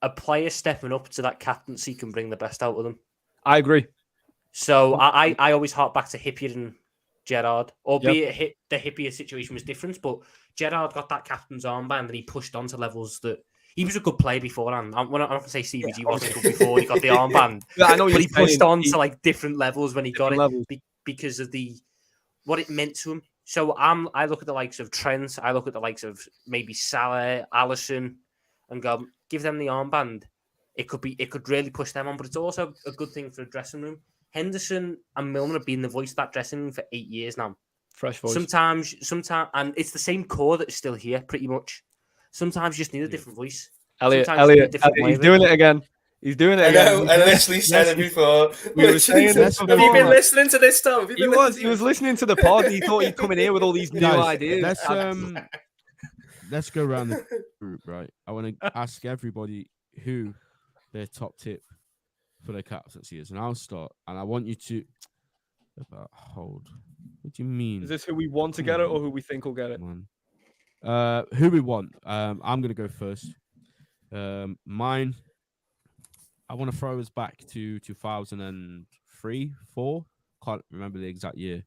a player stepping up to that captaincy can bring the best out of them. I agree. So I always hark back to Hippier and Gerrard, albeit the Hippier situation was different, but Gerrard got that captain's armband and he pushed on to levels that he was a good player beforehand. I'm not going to say Stevie G wasn't good before he got the armband, I know, but he pushed on to like different levels when he got it because of what it meant to him. So I look at the likes of Trent, I look at the likes of maybe Salah, Alisson, and go, give them the armband. It could really push them on, but it's also a good thing for the dressing room. Henderson and Milner have been the voice of that dressing room for 8 years now. Fresh voice. Sometimes, and it's the same core that is still here, pretty much. Sometimes you just need a different voice. Elliot, he's doing it again. He's doing it again. I know, I literally said it before. We were saying this Have you been listening to this, Tom? He was listening to the pod. He thought he'd come in here with all these new ideas. Let's go around the group, right? I want to ask everybody who their top tip for their captaincy is, and I'll start. And I want you to hold. What do you mean? Is this who we want to get it, or who we think will get it? Who we want? I'm gonna go first. Mine. I want to throw us back to 2003-4. Can't remember the exact year.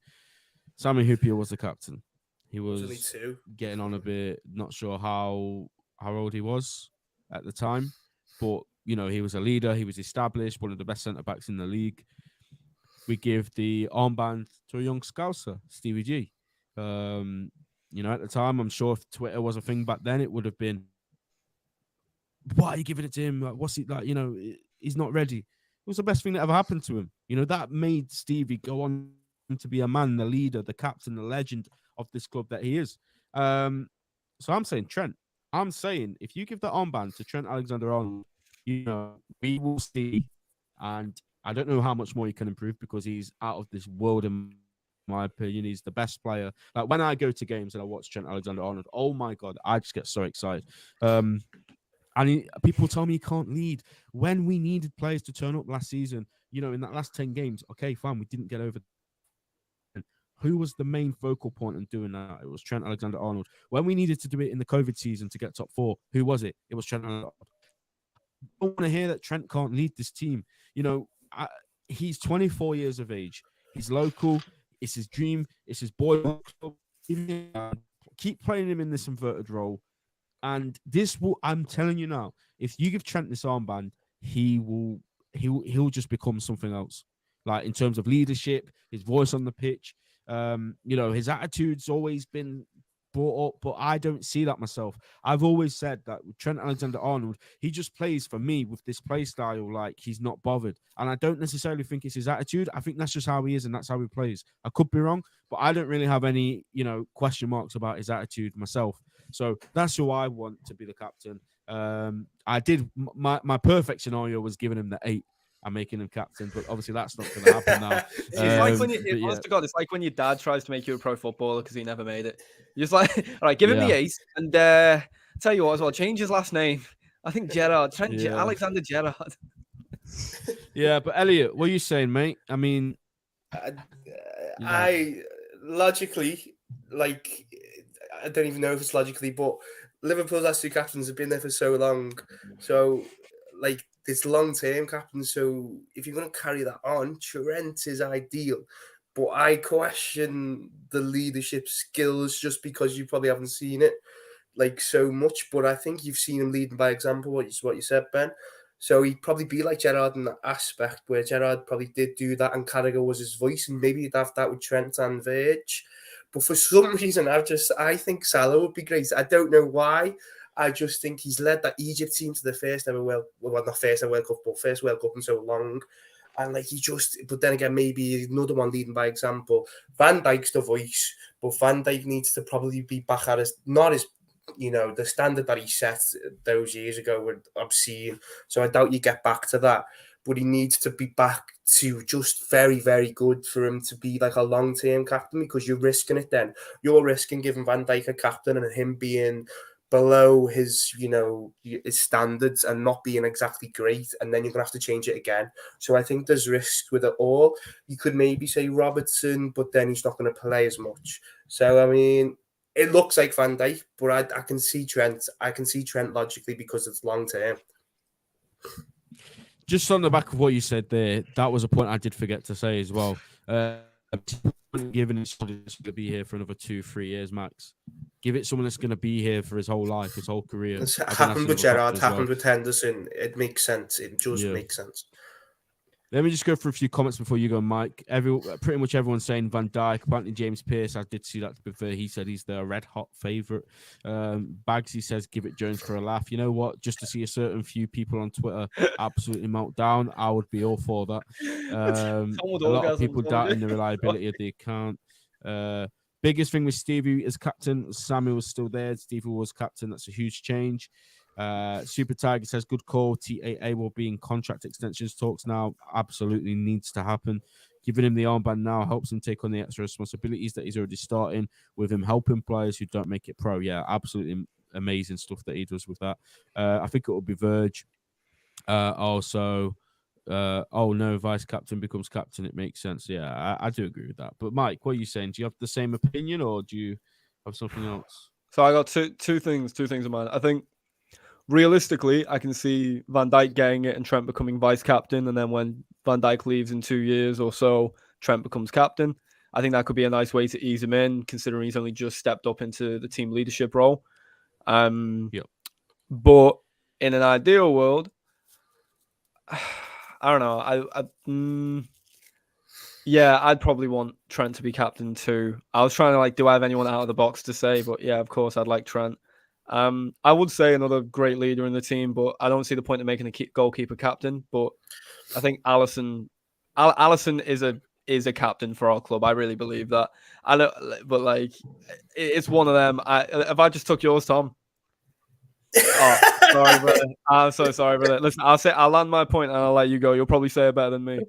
Sami Hyypiä was the captain. He was getting on a bit. Not sure how old he was at the time, but you know, he was a leader. He was established, one of the best centre backs in the league. We give the armband to a young Scouser, Stevie G. You know, at the time, I'm sure if Twitter was a thing back then, it would have been, why are you giving it to him? Like, what's he like? You know, he's not ready. It was the best thing that ever happened to him. You know, that made Stevie go on to be a man, the leader, the captain, the legend of this club that he is. So I'm saying Trent. I'm saying if you give the armband to Trent Alexander-Arnold, you know, we will see. And I don't know how much more he can improve because he's out of this world, in my opinion. He's the best player. Like when I go to games and I watch Trent Alexander-Arnold, oh my God, I just get so excited. And people tell me he can't lead. When we needed players to turn up last season, you know, in that last 10 games, okay, fine, we didn't get over. Who was the main focal point in doing that? It was Trent Alexander-Arnold. When we needed to do it in the COVID season to get top 4, who was it? It was Trent Alexander-Arnold. I don't want to hear that Trent can't lead this team. You know, he's 24 years of age. He's local. It's his dream. It's his boy club. Keep playing him in this inverted role. And this will, I'm telling you now, if you give Trent this armband, he'll just become something else. Like in terms of leadership, his voice on the pitch, you know, his attitude's always been brought up, but I don't see that myself. I've always said that with Trent Alexander-Arnold, he just plays for me with this play style like he's not bothered. And I don't necessarily think it's his attitude. I think that's just how he is and that's how he plays. I could be wrong, but I don't really have any, you know, question marks about his attitude myself. So that's who I want to be the captain. I did my perfect scenario was giving him the 8 and making him captain, but obviously that's not going to happen now. It's like when honest to God, it's like when your dad tries to make you a pro footballer because he never made it. You're just like, all right, give him the 8, and tell you what as well, change his last name. I think Gerrard, Alexander Gerrard. Yeah, but Elliot, what are you saying, mate? I mean, I logically, like, I don't even know if it's logically, but Liverpool's last 2 captains have been there for so long. So, like, this long-term captain. So, if you're going to carry that on, Trent is ideal. But I question the leadership skills just because you probably haven't seen it, like, so much. But I think you've seen him leading by example, what you said, Ben. So he'd probably be like Gerrard in that aspect where Gerrard probably did do that and Carragher was his voice, and maybe he'd have that with Trent and Verge. But for some reason, I think Salah would be great. I don't know why. I just think he's led that Egypt team to the first ever World Cup, but first World Cup in so long. And like but then again, maybe another one leading by example. Van Dijk's the voice, but Van Dijk needs to probably be back at not as, you know, the standard that he set those years ago were obscene. So I doubt you get back to that. But he needs to be back to just very, very good for him to be like a long-term captain, because you're risking it then. You're risking giving Van Dijk a captain and him being below his, you know, his standards and not being exactly great, and then you're going to have to change it again. So I think there's risk with it all. You could maybe say Robertson, but then he's not going to play as much. So, I mean, it looks like Van Dijk, but I can see Trent. I can see Trent logically because it's long term. Just on the back of what you said there, that was a point I did forget to say as well. Given it's going to be here for another 2-3 years max, give it someone that's going to be here for his whole life, his whole career. It's happened with Gerrard, happened with Henderson. It makes sense. It just makes sense. Let me just go through a few comments before you go, Mike. Pretty much everyone's saying Van Dijk. Apparently, James Pearce, I did see that to be fair. He said he's the red hot favourite. Bagsy says, give it Jones for a laugh. You know what? Just to see a certain few people on Twitter absolutely melt down, I would be all for that. A lot of people doubting the reliability of the account. Biggest thing with Stevie as captain, Samuel was still there. Stevie was captain. That's a huge change. Super Tiger says, good call. TAA will be in contract extensions talks now. Absolutely needs to happen. Giving him the armband now helps him take on the extra responsibilities that he's already starting with him helping players who don't make it pro. Yeah, absolutely amazing stuff that he does with that. I think it will be Verge. Also, oh no, vice captain becomes captain. It makes sense. Yeah, I do agree with that. But Mike, what are you saying? Do you have the same opinion or do you have something else? So I got two things in mind. I think realistically, I can see Van Dijk getting it and Trent becoming vice captain. And then when Van Dijk leaves in 2 years or so, Trent becomes captain. I think that could be a nice way to ease him in, considering he's only just stepped up into the team leadership role. Yep. But in an ideal world, I don't know. Yeah, I'd probably want Trent to be captain too. I was trying to do I have anyone out of the box to say? But yeah, of course, I'd like Trent. I would say another great leader in the team, but I don't see the point of making a goalkeeper captain. But I think Alisson is a captain for our club. I really believe that. I know, but it's one of them. If I just took yours, Tom. Oh, sorry, brother. I'm so sorry, brother. Listen, I'll land my point and I'll let you go. You'll probably say it better than me.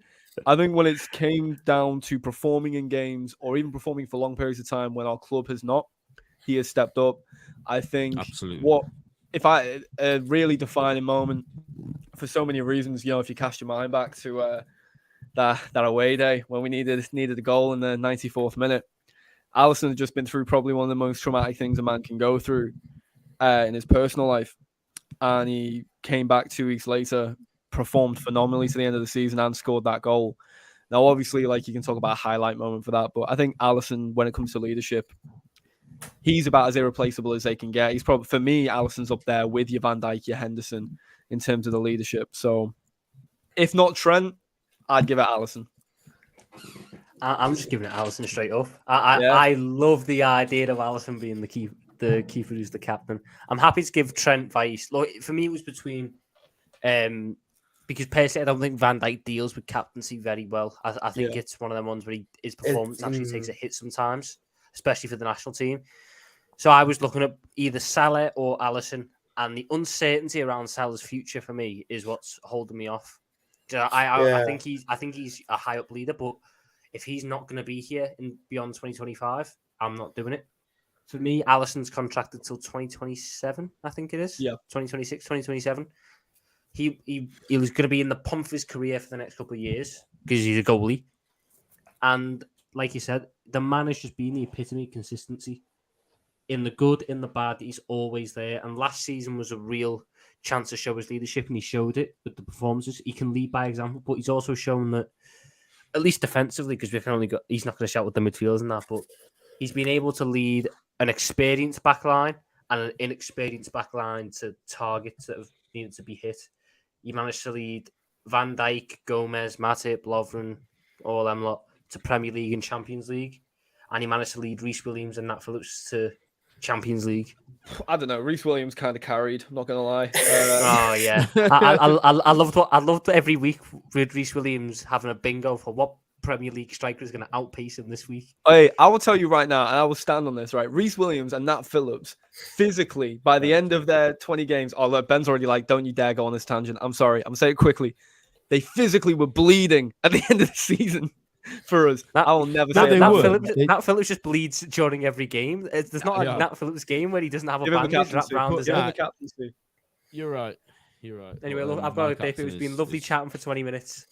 I think when it came down to performing in games or even performing for long periods of time when our club has not, he has stepped up. I think absolutely. A really defining moment for so many reasons, if you cast your mind back to that away day when we needed a goal in the 94th minute, Alisson had just been through probably one of the most traumatic things a man can go through in his personal life. And he came back 2 weeks later, performed phenomenally to the end of the season and scored that goal. Now, obviously, you can talk about a highlight moment for that, but I think Alisson, when it comes to leadership, he's about as irreplaceable as they can get. He's probably, for me, Alisson's up there with your Van Dijk, your Henderson in terms of the leadership. So if not Trent, I'd give it Alisson. I'm just giving it Alisson straight up. I love the idea of Alisson being the keeper who's the captain. I'm happy to give Trent vice. For me, it was between because personally, I don't think Van Dijk deals with captaincy very well. I think it's one of them ones where his performance actually takes a hit sometimes, especially for the national team. So I was looking at either Salah or Alisson, and the uncertainty around Salah's future for me is what's holding me off. I think he's a high up leader, but if he's not going to be here beyond 2025, I'm not doing it. For me, Alisson's contracted till 2027, I think it is. Yeah. 2026, 2027. He was going to be in the pomp of his career for the next couple of years because he's a goalie. And like you said, the man has just been the epitome of consistency. In the good, in the bad, he's always there. And last season was a real chance to show his leadership, and he showed it with the performances. He can lead by example, but he's also shown that, at least defensively, because he's not going to shout with the midfielders and that, but he's been able to lead an experienced backline and an inexperienced backline to targets that have needed to be hit. He managed to lead Van Dijk, Gomez, Matip, Lovren, all them lot to Premier League and Champions League. And he managed to lead Reece Williams and Nat Phillips to Champions League. I don't know. Reece Williams kind of carried. I'm not gonna lie. Oh yeah, I loved every week with Reece Williams having a bingo for what Premier League striker is going to outpace him this week. Hey, I will tell you right now, and I will stand on this. Right, Reece Williams and Nat Phillips physically by the end of their 20 games. Oh look, Ben's already don't you dare go on this tangent. I'm sorry. I'm saying it quickly. They physically were bleeding at the end of the season. For us, I will never say Nat Phillips just bleeds during every game. There's not a Nat Phillips game where he doesn't have a bandage wrapped around his head. You're right. Anyway, look, I've got to dip. It's been lovely chatting for 20 minutes.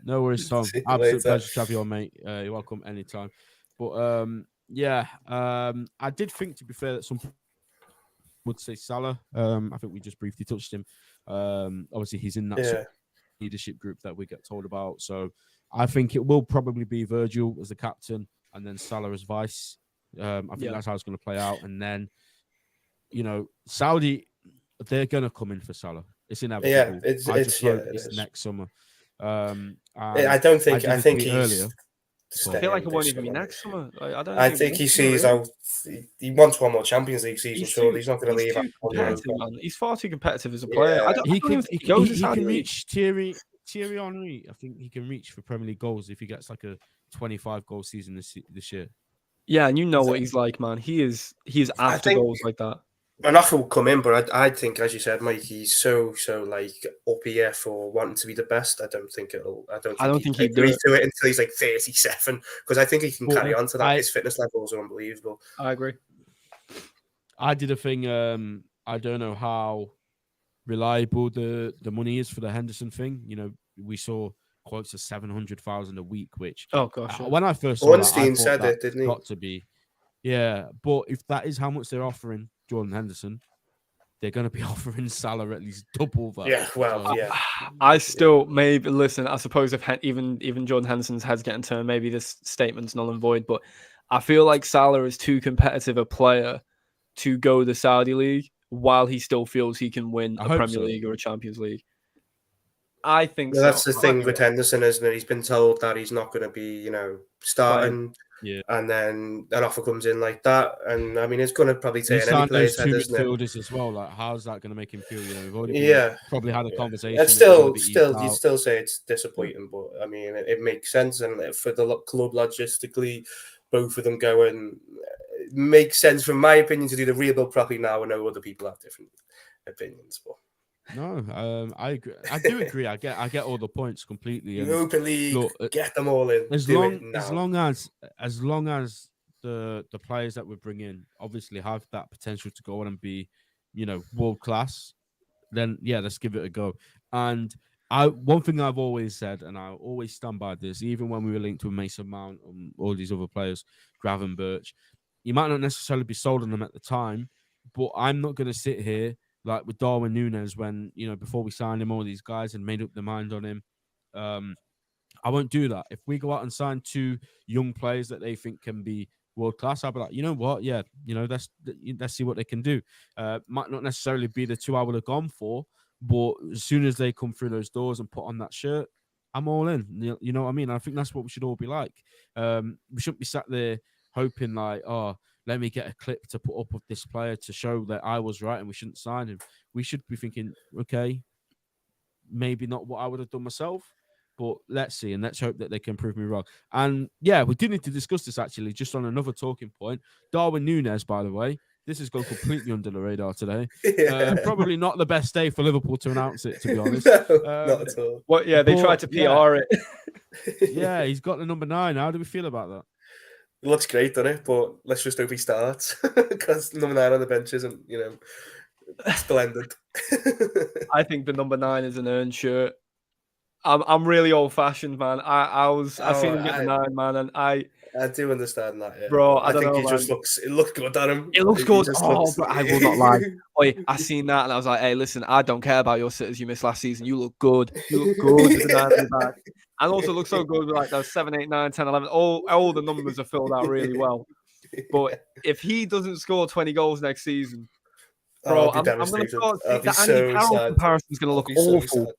No worries, Tom. Absolute pleasure to have you on, mate. You're welcome anytime. But Yeah, I did think, to be fair, that some people would say Salah. I think we just briefly touched him. Obviously, he's in that sort of leadership group that we get told about. So I think it will probably be Virgil as the captain and then Salah as vice. I think that's how it's going to play out. And then, Saudi, they're going to come in for Salah. It's inevitable. Yeah, I just hope it's next summer. I don't think. I think he's earlier. I feel like it won't even be next summer. I think he sees out. He wants one more Champions League season. Sure, he's not going to leave. He's far too competitive as a player. Yeah. He can reach Thierry Henry. I think he can reach for Premier League goals if he gets like a 25 goal season this year. Yeah, and you know what he's like, man. He is after goals like that. An offer will come in, but I think, as you said, Mike, he's so like up here for wanting to be the best. I don't think he'd agree to it until he's like 37, because I think he can carry on to that. His fitness levels are unbelievable. I agree. I did a thing. I don't know how reliable the money is for the Henderson thing. We saw quotes of 700,000 a week, which when I first saw Ornstein said that it, didn't he? Got to be, yeah. But if that is how much they're offering Jordan Henderson, they're going to be offering Salah at least double that. Yeah, well, yeah. I still maybe listen. I suppose if even Jordan Henderson's head's getting turned, maybe this statement's null and void. But I feel like Salah is too competitive a player to go the Saudi League while he still feels he can win a Premier League or a Champions League. I think that's the thing with Henderson, isn't it? He's been told that he's not going to be, starting. Yeah. And then an offer comes in like that, and I mean, it's going to probably take any player's head, isn't it? Midfielders as well. Like, how's that going to make him feel? We've already probably had a conversation. It's you'd still say it's disappointing, but I mean, it makes sense, and for the club logistically, both of them going, it makes sense from my opinion to do the rebuild properly now. I know other people have different opinions, but. No, I agree. I do agree. I get all the points completely. Europa League, get them all in. As long as the players that we bring in obviously have that potential to go on and be, world class, then let's give it a go. And one thing I've always said, and I always stand by this, even when we were linked with Mason Mount and all these other players, Gravenberch, you might not necessarily be sold on them at the time, but I'm not going to sit here like with Darwin Núñez when, before we signed him, all these guys and made up their mind on him. I won't do that. If we go out and sign 2 young players that they think can be world class, I'll be like, you know what? Yeah, let's see what they can do. Might not necessarily be the 2 I would have gone for, but as soon as they come through those doors and put on that shirt, I'm all in. You know what I mean? I think that's what we should all be like. We shouldn't be sat there hoping like, let me get a clip to put up of this player to show that I was right and we shouldn't sign him. We should be thinking, okay, maybe not what I would have done myself, but let's see and let's hope that they can prove me wrong. And we do need to discuss this actually, just on another talking point. Darwin Núñez, by the way, this has gone completely under the radar today. Probably not the best day for Liverpool to announce it, to be honest. Not at all. They tried to PR it. Yeah, he's got the number 9. How do we feel about that? It looks great, doesn't it? But let's just hope he starts, because number 9 on the bench isn't, splendid. I think the number 9 is an earned shirt. I'm really old fashioned, man. I seen him get the 9, man, and I do understand that, yeah. Bro, I think it looks good on him. It looks good. But I will not lie. I seen that and I was like, hey, listen, I don't care about your sitters you missed last season. You look good. You look good with the 9 at the back. And also look so good with like those 7, 8, 9, 10, 11. All the numbers are filled out really well. But if he doesn't score 20 goals next season, bro, I'm going to start that Andy Carroll comparison is going to look awful.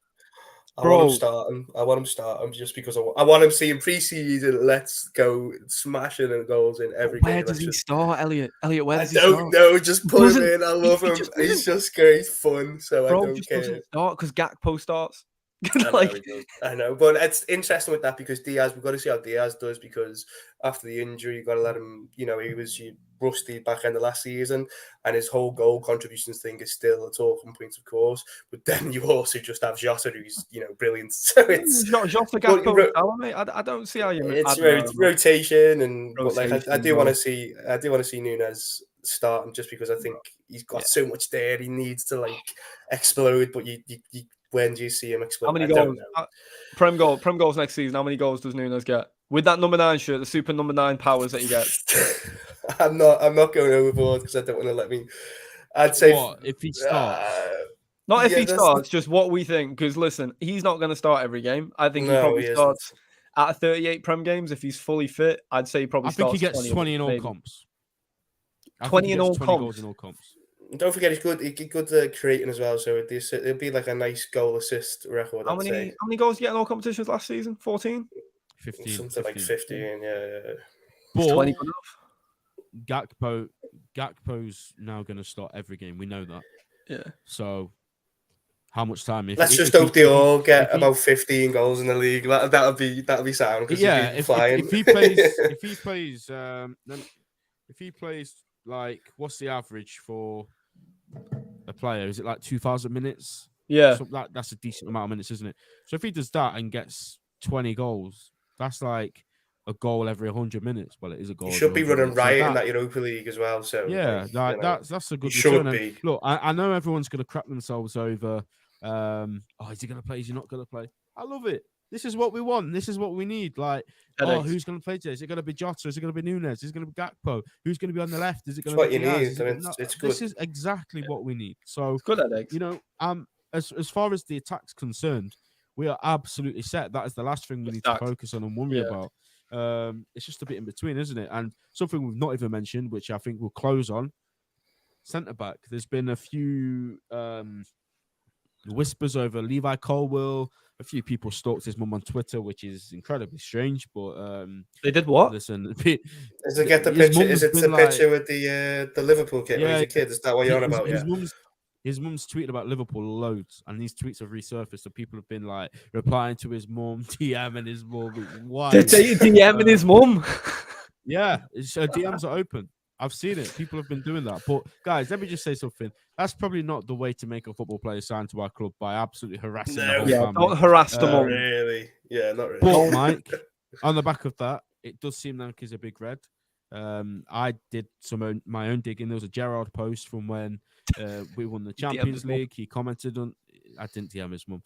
I want him starting just because I want him seeing pre-season. Let's go smashing and goals in every game. Where does he start, Elliot? Elliot, where does he start? I don't know. Just put him in. I love him. He's just great fun. So I don't care. Doesn't start because Gakpo starts. I know, but it's interesting with that because Diaz, we've got to see how Diaz does, because after the injury, you've got to let him, he was rusty back end of last season, and his whole goal contributions thing is still a talking point, of course. But then you also just have Jota, who's, brilliant. So it's Jota, Gakpo, I don't see how you. It's rotation, and but like I do want to see Núñez starting, just because I think he's got so much there. He needs to explode, but you when do you see him explode? How many goals? Prem goals next season. How many goals does Núñez get? with that number 9 shirt, the super number 9 powers that he gets. I'm not going overboard because I don't want to let me. I'd say what if he starts? Not if Yeah, he that's starts, just what we think. Because listen, he's not going to start every game. I think he No, probably he isn't. starts out of 38 Prem games. If he's fully fit, I'd say he probably I think he starts gets 20 20 in all maybe. comps. I 20 think he in gets all 20 comps. goals in all comps. Don't forget, he's good. He's good at creating as well. So it'd be like a nice goal assist record. How I'd say many goals did he get in all competitions last season? 14? 15. something like 15. Yeah. Is But 20 good enough? Gakpo's now going to start every game. We know that. Yeah. So, how much time? Let's just hope they all get about 15 goals in the league. That'll be sound. Yeah, if he plays like, what's the average for a player? Is it like 2,000 minutes? Yeah. So that's a decent amount of minutes, isn't it? So if he does that and gets 20 goals, that's like a goal every 100 minutes. Well, it is a goal. He should be running riot in that that Europa League as well. So yeah, that's a good he return. should be. Look, I know everyone's going to crap themselves over. Is he going to play? Is he not going to play? I love it. This is what we want. This is what we need. Like, who's going to play today? Is it going to be Jota? Is it going to be Nunes? Is it going to be Gakpo? Who's going to be on the left? Is it going to be Diaz? What you need. It's good. This is exactly what we need. So, It's good headaches. As far as the attack's concerned, we are absolutely set. That is the last thing we need to focus on and worry about. It's just a bit in between, isn't it? And something we've not even mentioned, which I think we'll close on, centre back. There's been a few whispers over Levi Colwill. A few people stalked his mum on Twitter, which is incredibly strange. But they did what? Listen, Is it get the picture? Is it the picture with the Liverpool kid when he's a kid? Is that what you're on about? His mum's tweeted about Liverpool loads, and these tweets have resurfaced. So people have been like replying to his mum, DMing his mum. Why? DMing his mum? Yeah, DMs are open. I've seen it. People have been doing that. But guys, let me just say something. That's probably not the way to make a football player sign to our club by absolutely harassing the whole family. Don't harass them all. Really? Yeah, not really. But Mike, on the back of that, it does seem like he's a big red. I did my own digging. There was a Gerrard post from when we won the Champions League. He commented on. I didn't DM his mum.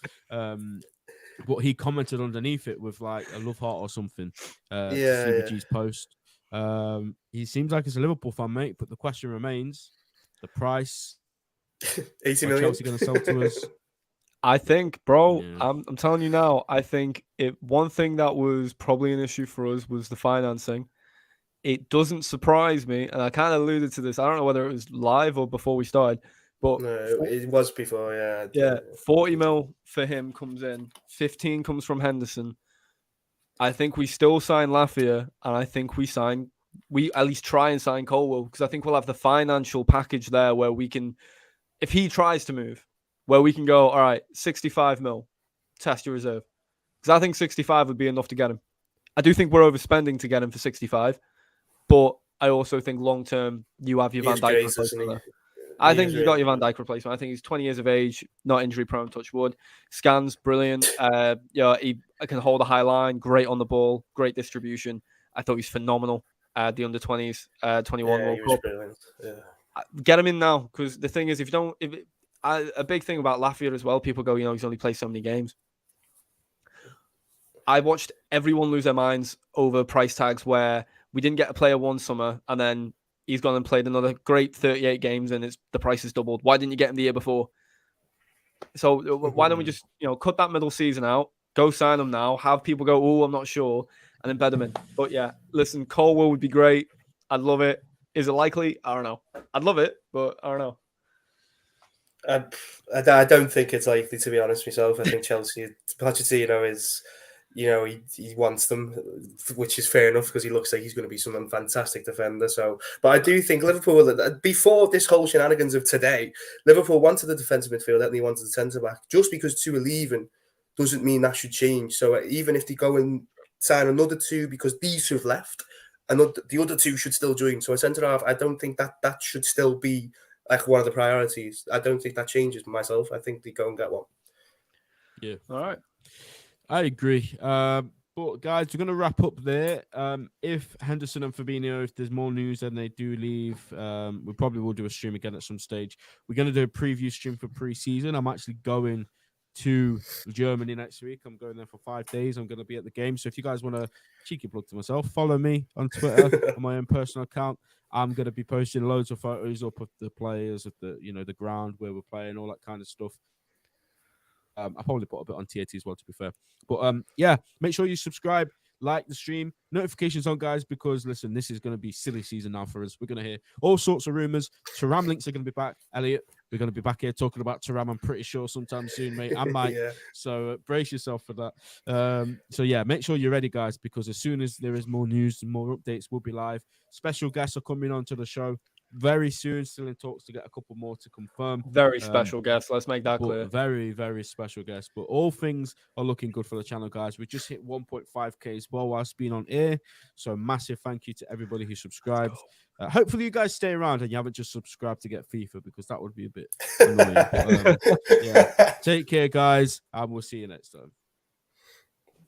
But he commented underneath it with like a love heart or something. CBG's post. He seems like he's a Liverpool fan, mate. But the question remains: the price. 80 million. Chelsea going to sell to us? I think, bro. Yeah. I'm telling you now. I think one thing that was probably an issue for us was the financing. It doesn't surprise me, and I kind of alluded to this. I don't know whether it was live or before we started, but no, it was before. Yeah, 40 mil for him comes in. 15 comes from Henderson. I think we still sign Lafia, and I think we at least try and sign Colwill, because I think we'll have the financial package there where we can, if he tries to move, where we can go, all right, 65 mil, test your reserve. Because I think 65 would be enough to get him. I do think we're overspending to get him for 65, but I also think long term you have your Van Dijk replacement. I think you got your Van Dijk replacement. I think he's 20 years of age, not injury prone, touch wood. Scans brilliant. He can hold a high line, great on the ball, great distribution. I thought he's phenomenal. The under 20s, 21 World Cup. Get him in now, because the thing is, a big thing about Lafayette as well, people go, he's only played so many games. I watched everyone lose their minds over price tags where we didn't get a player one summer and then he's gone and played another great 38 games and the price is doubled. Why didn't you get him the year before? So why don't we just, cut that middle season out, go sign him now, have people go, oh, I'm not sure, and then bed him in. But yeah, listen, Colwill would be great. I'd love it. Is it likely? I don't know. I'd love it, but I don't know. I don't think it's likely, to be honest myself. I think Chelsea, Pochettino is... he wants them, which is fair enough because he looks like he's going to be some fantastic defender. So, but I do think Liverpool, before this whole shenanigans of today, Liverpool wanted the defensive midfielder and he wanted the centre back. Just because two are leaving doesn't mean that should change. So even if they go and sign another two because these two have left, and the other two should still join. So a centre half, I don't think that should still be like one of the priorities. I don't think that changes myself. I think they go and get one. Yeah. All right. I agree. But guys, we're going to wrap up there. If Henderson and Fabinho, if there's more news and they do leave, we probably will do a stream again at some stage. We're going to do a preview stream for pre-season. I'm actually going to Germany next week. I'm going there for 5 days. I'm going to be at the game. So if you guys want to cheeky plug to myself, follow me on Twitter on my own personal account. I'm going to be posting loads of photos up of the players, of the the ground where we're playing, all that kind of stuff. I probably put a bit on TAT as well, to be fair. But yeah, make sure you subscribe, like the stream, notifications on, guys, because listen, this is going to be silly season now for us. We're going to hear all sorts of rumors. Taram links are going to be back. Elliot, we're going to be back here talking about Taram, I'm pretty sure, sometime soon, mate. And Mike. Yeah. So brace yourself for that. So yeah, make sure you're ready, guys, because as soon as there is more news and more updates, we'll be live. Special guests are coming onto the show very soon. Still in talks to get a couple more to confirm. Very special guest. Let's make that clear. Very, very special guest. But all things are looking good for the channel, guys. We just hit 1.5k as well whilst being on air. So massive thank you to everybody who subscribed. Hopefully you guys stay around and you haven't just subscribed to get FIFA, because that would be a bit annoying. But, yeah, take care, guys, and we'll see you next time.